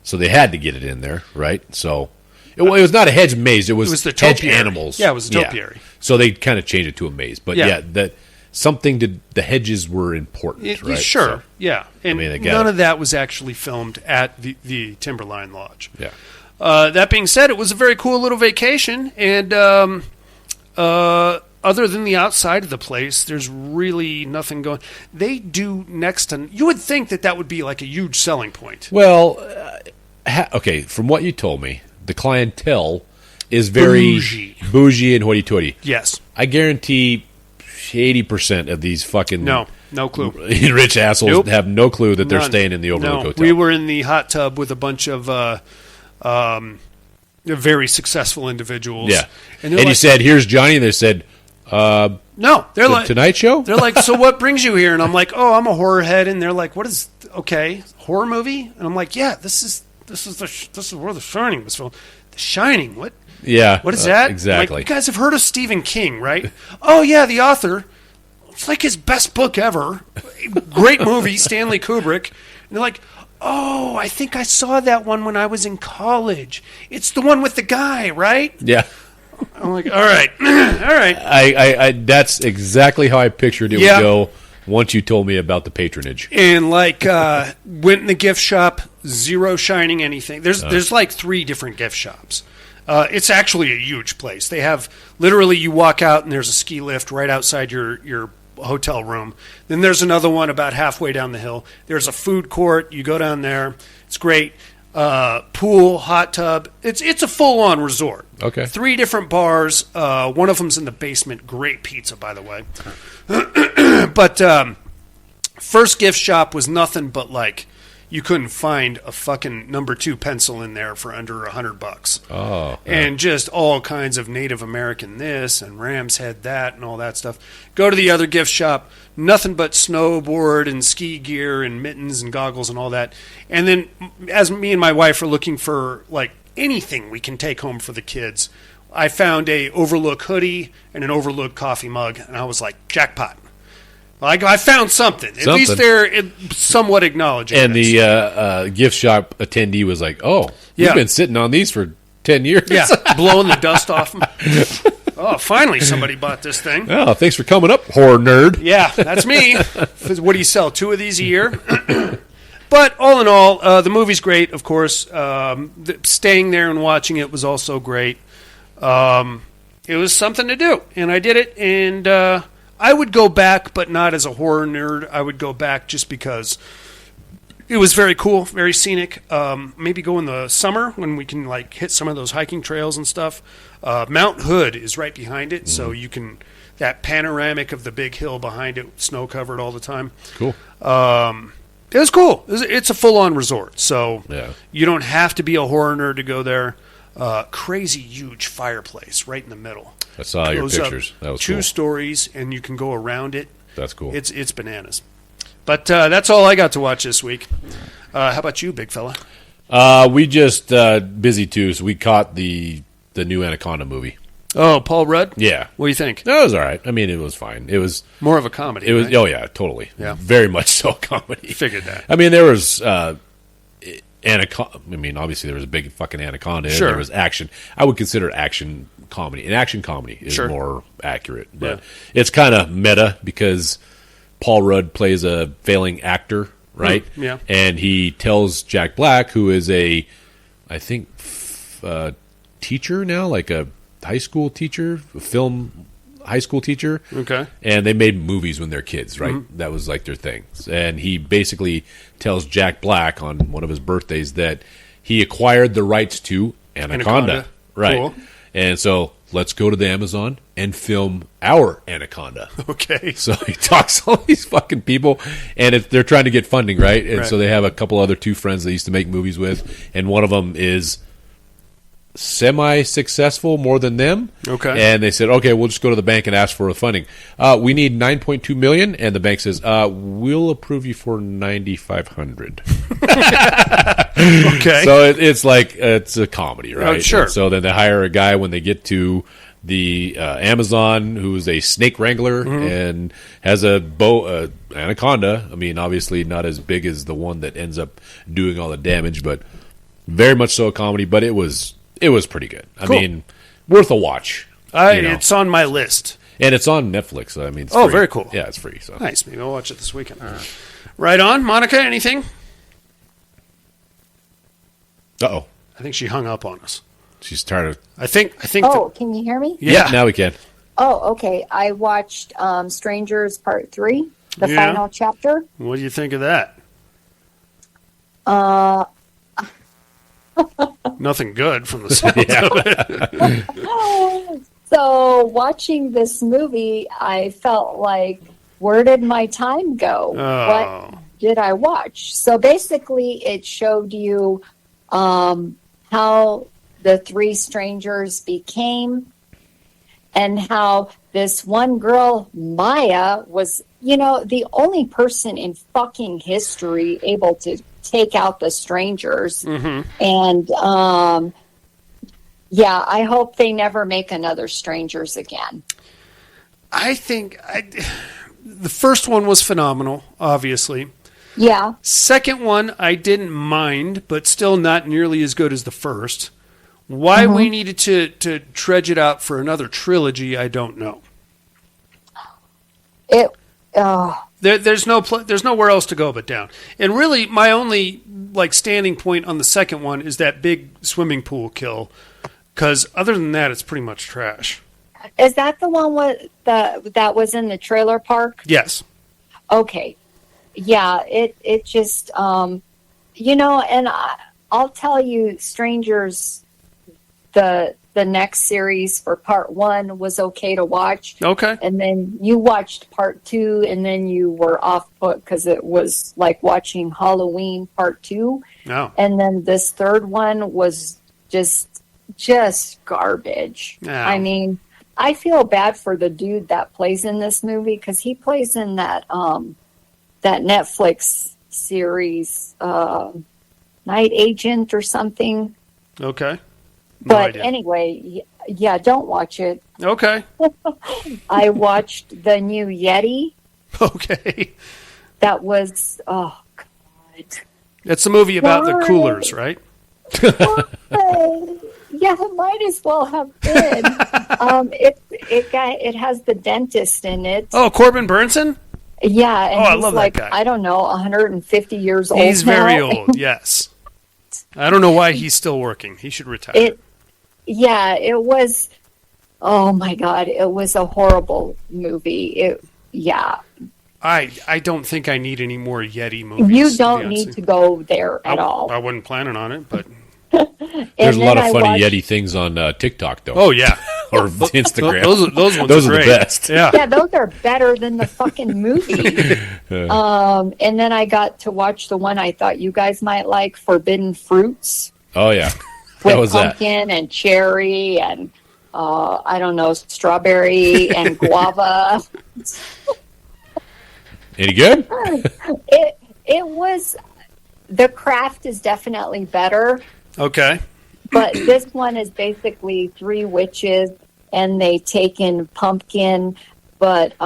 so they had to get it in there, right? So it was not a hedge maze; it was the hedge topiary. animals. Yeah, it was a topiary. So they kind of changed it to a maze, but that something did. The hedges were important, right? Sure, so, yeah, and none of that was actually filmed at the Timberline Lodge. Yeah. That being said, it was a very cool little vacation, and other than the outside of the place, there's really nothing going. They do next to. You would think that would be like a huge selling point. Well, okay, from what you told me, the clientele is very bougie and hoity-toity. Yes, I guarantee 80% of these fucking no clue rich assholes have no clue that they're staying in the Overlook Hotel. We were in the hot tub with a bunch of very successful individuals. Yeah, and you said, "Here's Johnny," and they said, "No." They're like, "Tonight Show." They're like, "So what brings you here?" And I'm like, "Oh, I'm a horror head." And they're like, "What is horror movie?" And I'm like, "Yeah, this is where The Shining was filmed." The Shining, what? Yeah, what is that? Exactly. Like, you guys have heard of Stephen King, right? Oh yeah, the author. It's like his best book ever. Great movie, Stanley Kubrick. And they're like, "Oh, I think I saw that one when I was in college. It's the one with the guy, right?" Yeah. I'm like, all right. I that's exactly how I pictured it would go once you told me about the patronage. And like went in the gift shop, zero Shining anything. There's like 3 different gift shops. It's actually a huge place. They have literally you walk out and there's a ski lift right outside your hotel room. Then there's another one about halfway down the hill. There's a food court. You go down there. It's great. Pool, hot tub. It's a full-on resort. Okay. 3 different bars. One of them's in the basement. Great pizza, by the way. But first gift shop was nothing but like you couldn't find a fucking number 2 pencil in there for under $100. Oh. Yeah. And just all kinds of Native American this and Ram's Head that and all that stuff. Go to the other gift shop, nothing but snowboard and ski gear and mittens and goggles and all that. And then as me and my wife are looking for like anything we can take home for the kids, I found a Overlook hoodie and an Overlook coffee mug, and I was like, jackpot. I found something. At least they're somewhat acknowledging and this. The gift shop attendee was like, "Oh, you've been sitting on these for 10 years." Yeah, blowing the dust off them. Oh, finally somebody bought this thing. Oh, thanks for coming up, horror nerd. Yeah, that's me. What do you sell, 2 of these a year? But all in all, the movie's great, of course. Staying there and watching it was also great. It was something to do, and I did it, and I would go back, but not as a horror nerd. I would go back just because it was very cool, very scenic. Maybe go in the summer when we can like hit some of those hiking trails and stuff. Mount Hood is right behind it, so you can that panoramic of the big hill behind it, snow covered all the time. Cool. It was cool. It's a full-on resort, so yeah. You don't have to be a horror nerd to go there. Crazy huge fireplace right in the middle. I saw your pictures. That was 2 cool. stories, and you can go around it. That's cool. It's bananas. But that's all I got to watch this week. How about you, big fella? We just busy too, so we caught the new Anaconda movie. Oh, Paul Rudd? Yeah. What do you think? No, it was all right. I mean, it was fine. It was more of a comedy. It was. Right? Oh yeah, totally. Yeah, very much so a comedy. Figured that. I mean, there was Anaconda. I mean, obviously there was a big fucking anaconda. Sure. There was action. I would consider action comedy. An action comedy is sure. more accurate, but it's kind of meta because Paul Rudd plays a failing actor, right? Yeah. And he tells Jack Black, who is I think, teacher now, like a high school teacher, film high school teacher. Okay. And they made movies when they're kids, right? Mm-hmm. That was like their thing. And he basically tells Jack Black on one of his birthdays that he acquired the rights to Anaconda. Right. Cool. And so let's go to the Amazon and film our Anaconda. Okay. So he talks to all these fucking people, and they're trying to get funding, right? And so they have a couple other two friends they used to make movies with, and one of them is semi-successful more than them. Okay. And they said, okay, we'll just go to the bank and ask for the funding. We need $9.2 million, and the bank says, we'll approve you for $9,500. Okay. So it's like it's a comedy, right? Oh, sure. And so then they hire a guy when they get to the Amazon, who's a snake wrangler and has a anaconda. I mean, obviously not as big as the one that ends up doing all the damage, but very much so a comedy. But it was pretty good. I mean, worth a watch. It's on my list, and it's on Netflix. I mean, it's free. Very cool. Yeah, it's free. So nice. Maybe I'll watch it this weekend. Right on, Monica. Anything? Uh-oh. I think she hung up on us. She's tired of... I think. Oh, can you hear me? Yeah, now we can. Oh, okay. I watched Strangers Part 3, the final chapter. What do you think of that? Nothing good from the sounds of it. So watching this movie, I felt like, where did my time go? Oh. What did I watch? So basically, it showed you how the three strangers became and how this one girl, Maya, was, the only person in fucking history able to take out the strangers. And, I hope they never make another Strangers again. I think the first one was phenomenal, obviously. Yeah. Second one, I didn't mind, but still not nearly as good as the first. Why we needed to dredge it out for another trilogy, I don't know. There's nowhere else to go but down. And really, my only standing point on the second one is that big swimming pool kill, because other than that, it's pretty much trash. Is that the one that was in the trailer park? Yes. Okay. Yeah, it just, and I'll tell you, Strangers, the next series for part 1 was okay to watch. Okay. And then you watched part 2, and then you were off put because it was like watching Halloween part 2. No. And then this third one was just garbage. No. I mean, I feel bad for the dude that plays in this movie because he plays in that Netflix series, Night Agent or something. Okay. But anyway, don't watch it. Okay. I watched the new Yeti. Okay. That was, oh, God. It's a movie about the coolers, right? Yeah, it might as well have been. It has the dentist in it. Oh, Corbin Burnson? Yeah, and I he's love that guy. I don't know, 150 years old. He's very now. old, yes. I don't know why he's still working. He should retire. It was, oh my God, it was a horrible movie. I don't think I need any more Yeti movies. You don't need to go there at all. I wasn't planning on it, but... There's a lot of funny Yeti things on TikTok, though. Oh, yeah. Or Instagram. Those ones those are are great. the best. Yeah, those are better than the fucking movie. And then I got to watch the one I thought you guys might like, Forbidden Fruits. Oh, yeah. With How was pumpkin and cherry and, I don't know, strawberry and guava. Any good? It was, the craft is definitely better. Okay. But this one is basically 3 witches, and they take in Pumpkin, but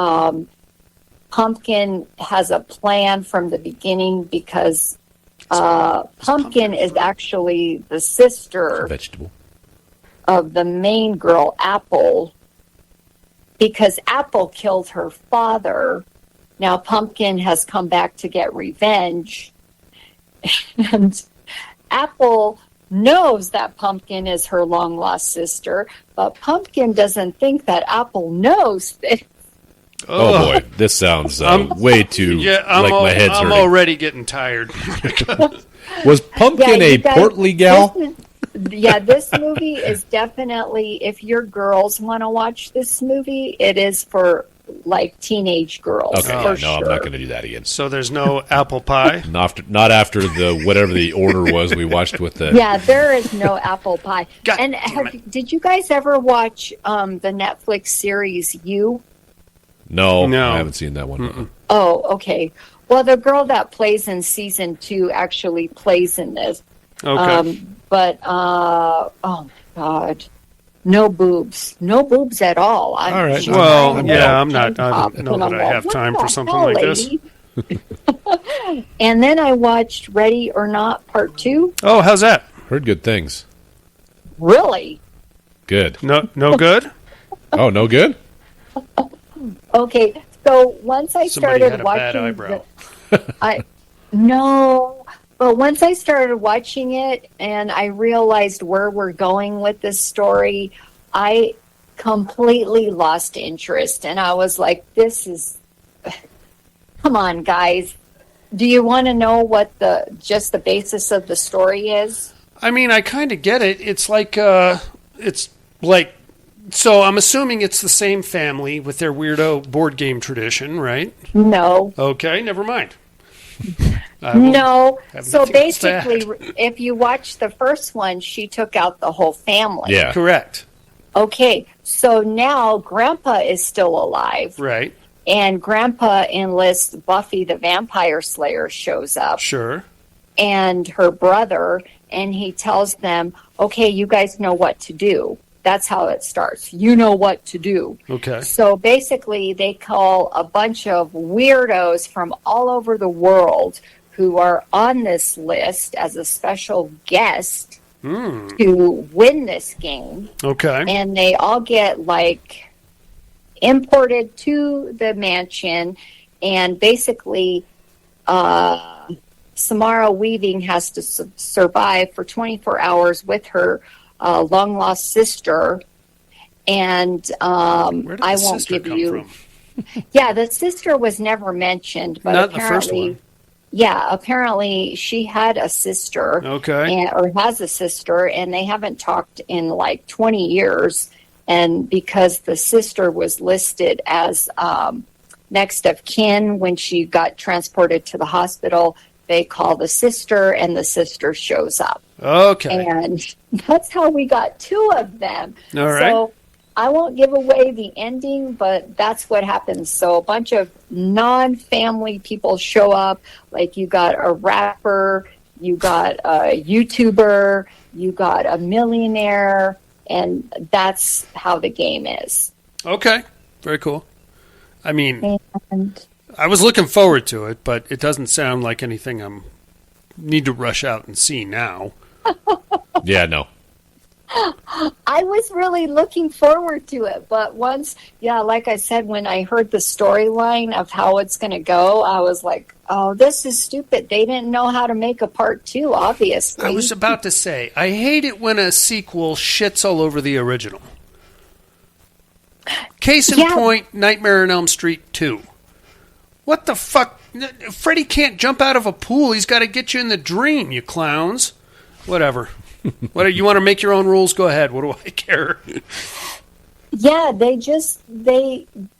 Pumpkin has a plan from the beginning because Pumpkin is actually the sister of the main girl, Apple, because Apple killed her father. Now Pumpkin has come back to get revenge, and Apple knows that Pumpkin is her long-lost sister, but Pumpkin doesn't think that Apple knows this. Oh boy, this sounds way too my head's hurting. I'm already getting tired. Was Pumpkin a portly gal? This movie is definitely, if your girls want to watch this movie, it is for like teenage girls. Okay, for no, sure. I'm not going to do that again. So there's no apple pie? Not after the whatever the order was we watched with the... Yeah, there is no apple pie. God and did you guys ever watch the Netflix series You? No, I haven't seen that one. Mm-mm. Oh, okay. Well, the girl that plays in season 2 actually plays in this. Okay. Oh my God, no boobs at all. All right. Well, I'm not. I don't know that I have time for something like this. And then I watched Ready or Not Part 2. Oh, how's that? Heard good things. Really? Good. No good. Oh, no good. Okay, so once I Somebody started had a watching, bad eyebrow. But once I started watching it and I realized where we're going with this story, I completely lost interest. And I was like, this is, come on, guys. Do you want to know what just the basis of the story is? I mean, I kind of get it. It's like, so I'm assuming it's the same family with their weirdo board game tradition, right? No. Okay, never mind. No. So nothing else to add. basically, if you watch the first one, she took out the whole family. Yeah. Correct. Okay, so now Grandpa is still alive. Right. And Grandpa enlists Buffy the Vampire Slayer shows up. Sure. And her brother, and he tells them, okay, you guys know what to do. That's how it starts. You know what to do. Okay. So basically, they call a bunch of weirdos from all over the world who are on this list as a special guest to win this game. Okay. And they all get, imported to the mansion, and basically Samara Weaving has to survive for 24 hours with her long-lost sister, and I won't give you... Yeah, the sister was never mentioned, but not apparently... the first one. Yeah, apparently she had a sister, or has a sister, and they haven't talked in 20 years. And because the sister was listed as next of kin when she got transported to the hospital, they call the sister, and the sister shows up. Okay. And that's how we got 2 of them. All right. So I won't give away the ending, but that's what happens. So a bunch of non-family people show up. Like you got a rapper, you got a YouTuber, you got a millionaire, and that's how the game is. Okay. Very cool. I mean, and I was looking forward to it, but it doesn't sound like anything I need to rush out and see now. Yeah, no. I was really looking forward to it, but once, like I said, when I heard the storyline of how it's going to go, I was like, oh, this is stupid. They didn't know how to make a part 2, obviously. I was about to say, I hate it when a sequel shits all over the original. Case in point, Nightmare on Elm Street 2. What the fuck? Freddy can't jump out of a pool. He's got to get you in the dream, you clowns. Whatever. You want to make your own rules? Go ahead. What do I care? Yeah, they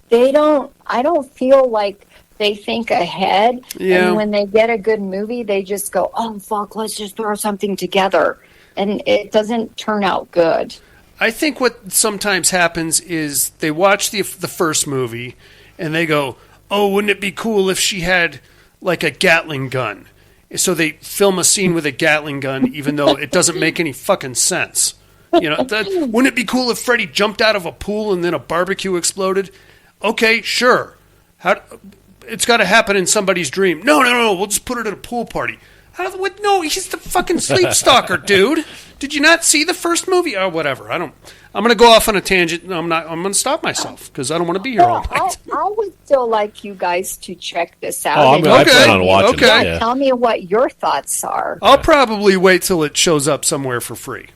don't. I don't feel like they think ahead. Yeah. And when they get a good movie, they just go, "Oh fuck, let's just throw something together," and it doesn't turn out good. I think what sometimes happens is they watch the first movie and they go, "Oh, wouldn't it be cool if she had like a Gatling gun?" So they film a scene with a Gatling gun, even though it doesn't make any fucking sense. Wouldn't it be cool if Freddy jumped out of a pool and then a barbecue exploded? Okay, sure. It's got to happen in somebody's dream. No. We'll just put it at a pool party. No, he's the fucking sleep stalker, dude. Did you not see the first movie? Oh, whatever. I'm going to go off on a tangent. I'm going to stop myself because I don't want to be here all night. I would still like you guys to check this out. Oh, I plan on watching it. Yeah. Tell me what your thoughts are. I'll probably wait till it shows up somewhere for free.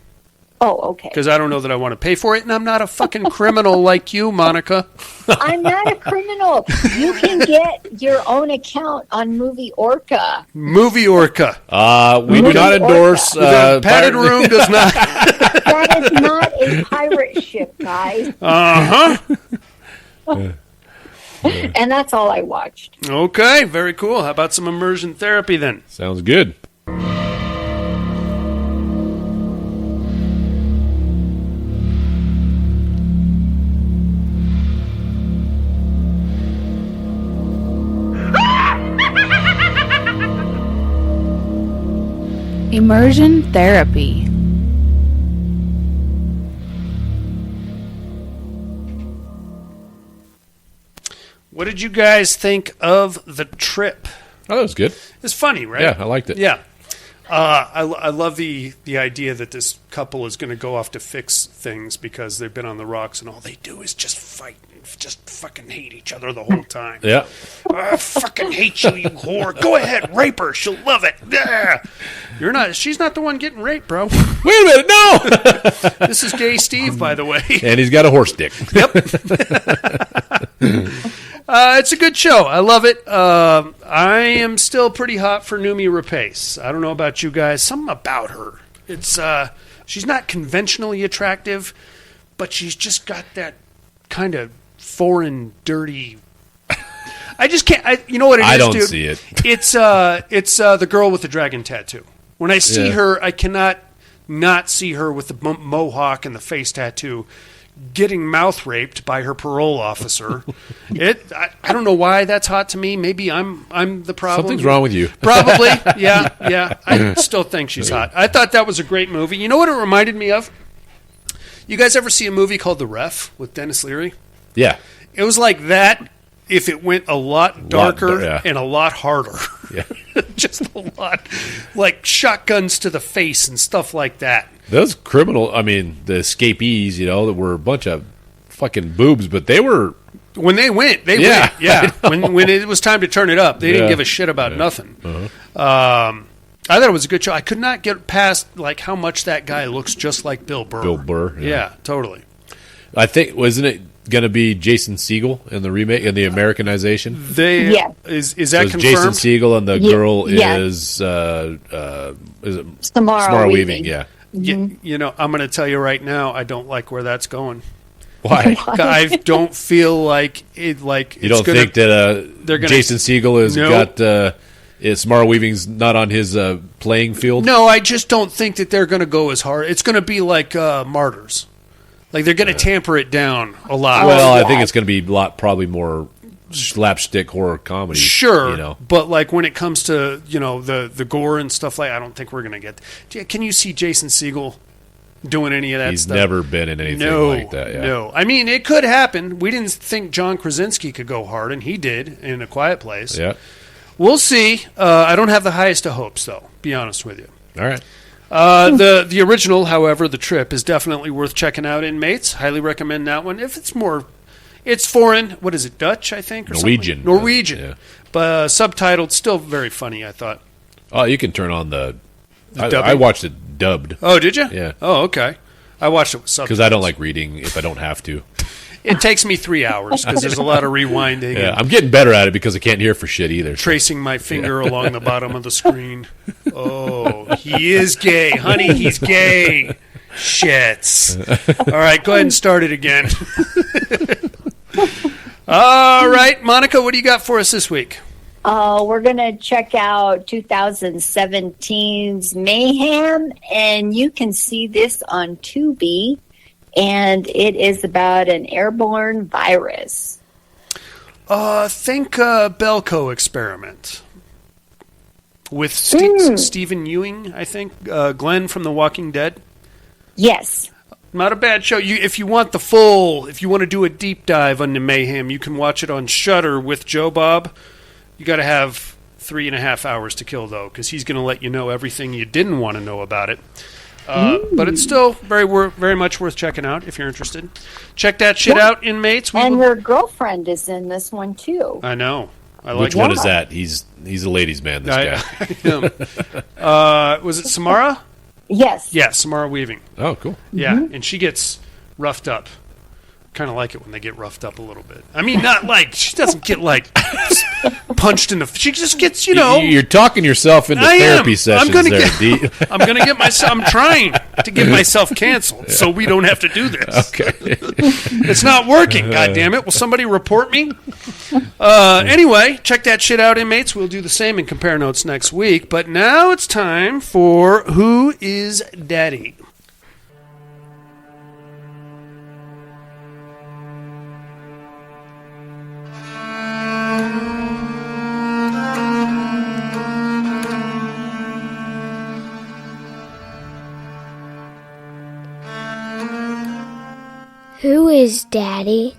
Oh, okay. Because I don't know that I want to pay for it, and I'm not a fucking criminal like you, Monica. I'm not a criminal. You can get your own account on Movie Orca. Movie Orca. We do not endorse. The padded room does not. That is not a pirate ship, guys. And that's all I watched. Okay, very cool. How about some immersion therapy then? Sounds good. Immersion therapy. What did you guys think of The Trip? Oh, that was good. It's funny, right? Yeah, I liked it. Yeah. I love the idea that this couple is going to go off to fix things because they've been on the rocks and all they do is just fight and just fucking hate each other the whole time. Yeah. I fucking hate you, you whore. Go ahead, rape her. She'll love it. Yeah. She's not the one getting raped, bro. Wait a minute, no! This is Gay Steve, by the way. And he's got a horse dick. Yep. It's a good show. I love it. I am still pretty hot for Noomi Rapace. I don't know about you guys. Something about her. It's she's not conventionally attractive, but she's just got that kind of foreign, dirty. I just can't. You know what it is, I don't dude? see it. It's the girl with the dragon tattoo. When I see her, I cannot not see her with the mohawk and the face tattoo, getting mouth raped by her parole officer. I don't know why that's hot to me. Maybe I'm the problem. Something's wrong with you. Probably. Yeah. I still think she's hot. I thought that was a great movie. You know what it reminded me of? You guys ever see a movie called The Ref with Dennis Leary? Yeah. It was like that if it went a lot darker and a lot harder. Yeah. Just a lot. Like shotguns to the face and stuff like that. Those criminal, the escapees, that were a bunch of fucking boobs, but they were... When they went, they went. Yeah. When it was time to turn it up, they didn't give a shit about nothing. Uh-huh. I thought it was a good show. I could not get past like how much that guy looks just like Bill Burr. Bill Burr. Yeah, totally. I think, wasn't it going to be Jason Segel in the remake, in the Americanization? Is that confirmed? Jason Segel and the girl is it Samara Weaving? Yeah. Mm-hmm. I'm going to tell you right now, I don't like where that's going. Why? I don't feel like it. Like you don't think that Jason Segel has got Samara Weaving's not on his playing field? No, I just don't think that they're going to go as hard. It's going to be like Martyrs. Like they're going to tamper it down a lot. Well, I think it's going to be probably more slapstick horror comedy. Sure, but like when it comes to the gore and stuff like, I don't think we're going to get. Can you see Jason Segel doing any of that He's stuff? never been in anything like that. Yeah. No, I mean it could happen. We didn't think John Krasinski could go hard, and he did in A Quiet Place. Yeah, we'll see. I don't have the highest of hopes, though. Be honest with you. All right. The original, however, The Trip is definitely worth checking out. Inmates, highly recommend that one. If it's foreign. What is it? Dutch, I think, or Norwegian. Something? Norwegian. Yeah. But subtitled, still very funny. I thought. Oh, you can turn on the. I watched it dubbed. Oh, did you? Yeah. Oh, okay. I watched it with subtitles because I don't like reading if I don't have to. It takes me 3 hours because there's a lot of rewinding. Yeah, I'm getting better at it because I can't hear for shit either. Tracing my finger along the bottom of the screen. Oh, he is gay. Honey, he's gay. Shits. All right, go ahead and start it again. All right, Monica, what do you got for us this week? We're going to check out 2017's Mayhem, and you can see this on Tubi. And it is about an airborne virus. Think Belko experiment with Stephen Ewing, I think. Glenn from The Walking Dead. Yes. Not a bad show. If you want if you want to do a deep dive on the Mayhem, you can watch it on Shudder with Joe Bob. You got to have 3.5 Hours to Kill, though, because he's going to let you know everything you didn't want to know about it. But it's still very much worth checking out if you're interested. Check that shit out, inmates. And your girlfriend is in this one, too. I know. Which one is that? He's a ladies' man, this guy. Was it Samara? Yes. Yeah, Samara Weaving. Oh, cool. Yeah, and she gets roughed up. Kind of like it when they get roughed up a little bit. I mean, not like she doesn't get like punched in the. She just gets, You're talking yourself into therapy sessions. I'm gonna get myself. I'm trying to get myself canceled so we don't have to do this. Okay. It's not working. God damn it! Will somebody report me? Anyway, check that shit out, inmates. We'll do the same in compare notes next week. But now it's time for Who is Daddy? Who is Daddy?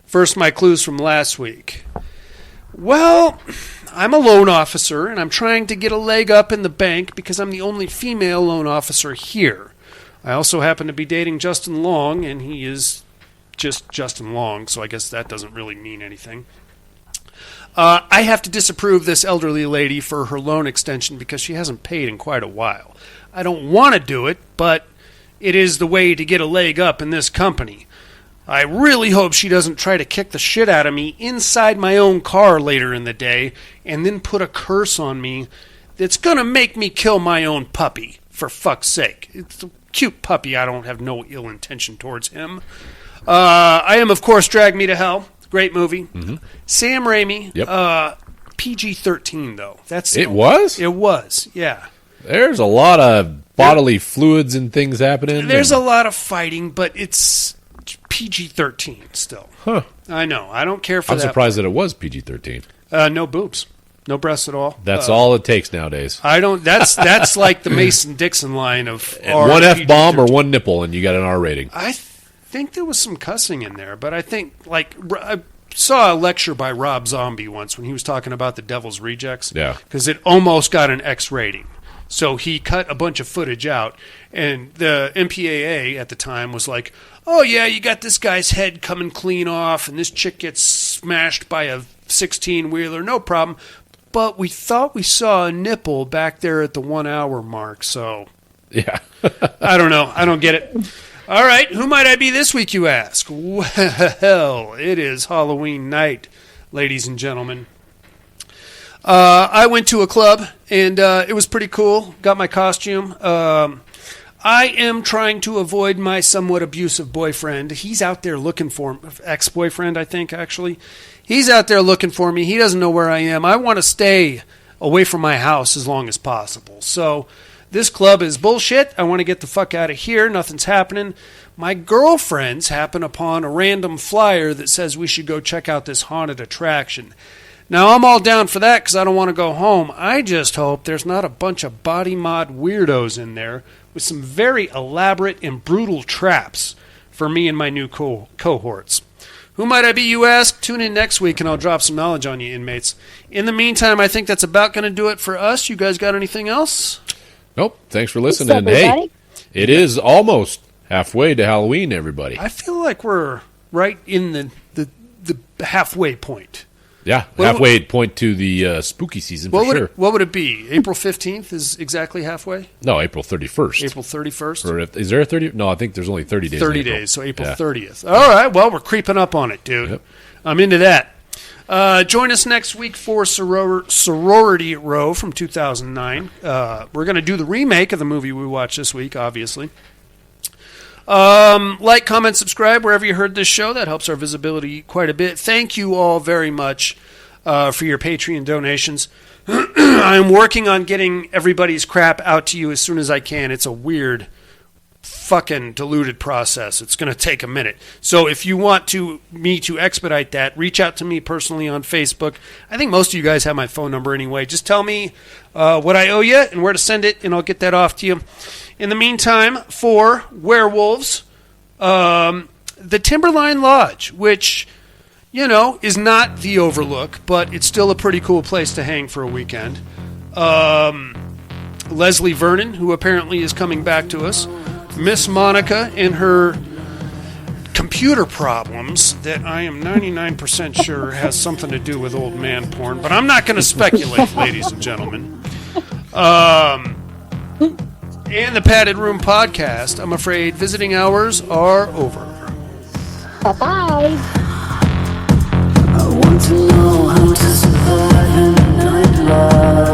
First, my clues from last week. Well, I'm a loan officer, and I'm trying to get a leg up in the bank because I'm the only female loan officer here. I also happen to be dating Justin Long, and he is just Justin Long, so I guess that doesn't really mean anything. I have to disapprove this elderly lady for her loan extension because she hasn't paid in quite a while. I don't want to do it, but it is the way to get a leg up in this company. I really hope she doesn't try to kick the shit out of me inside my own car later in the day and then put a curse on me that's going to make me kill my own puppy, for fuck's sake. It's a cute puppy. I don't have no ill intention towards him. I am, of course, Drag Me to Hell. Great movie. Mm-hmm. Sam Raimi. Yep. PG-13, though. It was? It was, yeah. There's a lot of bodily fluids and things happening. There's a lot of fighting, but it's PG-13 still. Huh. I know. I don't care for that. I'm surprised that it was PG-13. No boobs. No breasts at all. That's all it takes nowadays. I don't. That's like the Mason-Dixon line of one F-bomb or one nipple, and you got an R rating. I think there was some cussing in there, but I think, like, I saw a lecture by Rob Zombie once when he was talking about the Devil's Rejects. Yeah. Because it almost got an X rating. So he cut a bunch of footage out, and the MPAA at the time was like, oh, yeah, you got this guy's head coming clean off, and this chick gets smashed by a 16-wheeler, no problem. But we thought we saw a nipple back there at the 1 hour mark, so... Yeah. I don't know. I don't get it. All right, who might I be this week, you ask? Well, it is Halloween night, ladies and gentlemen. I went to a club, and it was pretty cool. Got my costume. I am trying to avoid my somewhat abusive boyfriend. He's out there looking for me. Ex-boyfriend, I think, actually. He's out there looking for me. He doesn't know where I am. I want to stay away from my house as long as possible. So this club is bullshit. I want to get the fuck out of here. Nothing's happening. My girlfriends happen upon a random flyer that says we should go check out this haunted attraction. Now, I'm all down for that because I don't want to go home. I just hope there's not a bunch of body mod weirdos in there with some very elaborate and brutal traps for me and my new cohorts. Who might I be, you ask? Tune in next week and I'll drop some knowledge on you, inmates. In the meantime, I think that's about going to do it for us. You guys got anything else? Nope. Thanks for listening. Hey, it is almost halfway to Halloween, everybody. I feel like we're right in the halfway point. Yeah, halfway point to the spooky season for sure. What would it be? April 15th is exactly halfway? No, April 31st. April 31st? Is there a 30? No, I think there's only 30 days. 30 days, so April 30th. All right, well, we're creeping up on it, dude. Yep. I'm into that. Join us next week for Sorority Row from 2009. We're going to do the remake of the movie we watched this week, obviously. Like, comment, subscribe wherever you heard this show. That helps our visibility quite a bit. Thank you all very much for your Patreon donations. I'm working on getting everybody's crap out to you as soon as I can. It's a weird, fucking diluted process. It's going to take a minute. So if you want me to expedite that, reach out to me personally on Facebook. I think most of you guys have my phone number anyway. Just tell me what I owe you and where to send it, and I'll get that off to you. In the meantime, for werewolves, the Timberline Lodge, which is not the Overlook, but it's still a pretty cool place to hang for a weekend. Leslie Vernon, who apparently is coming back to us. Miss Monica and her computer problems that I am 99% sure has something to do with old man porn, but I'm not going to speculate, ladies and gentlemen. And the Padded Room Podcast. I'm afraid visiting hours are over. Bye-bye. I want to know how to survive in a nightlife.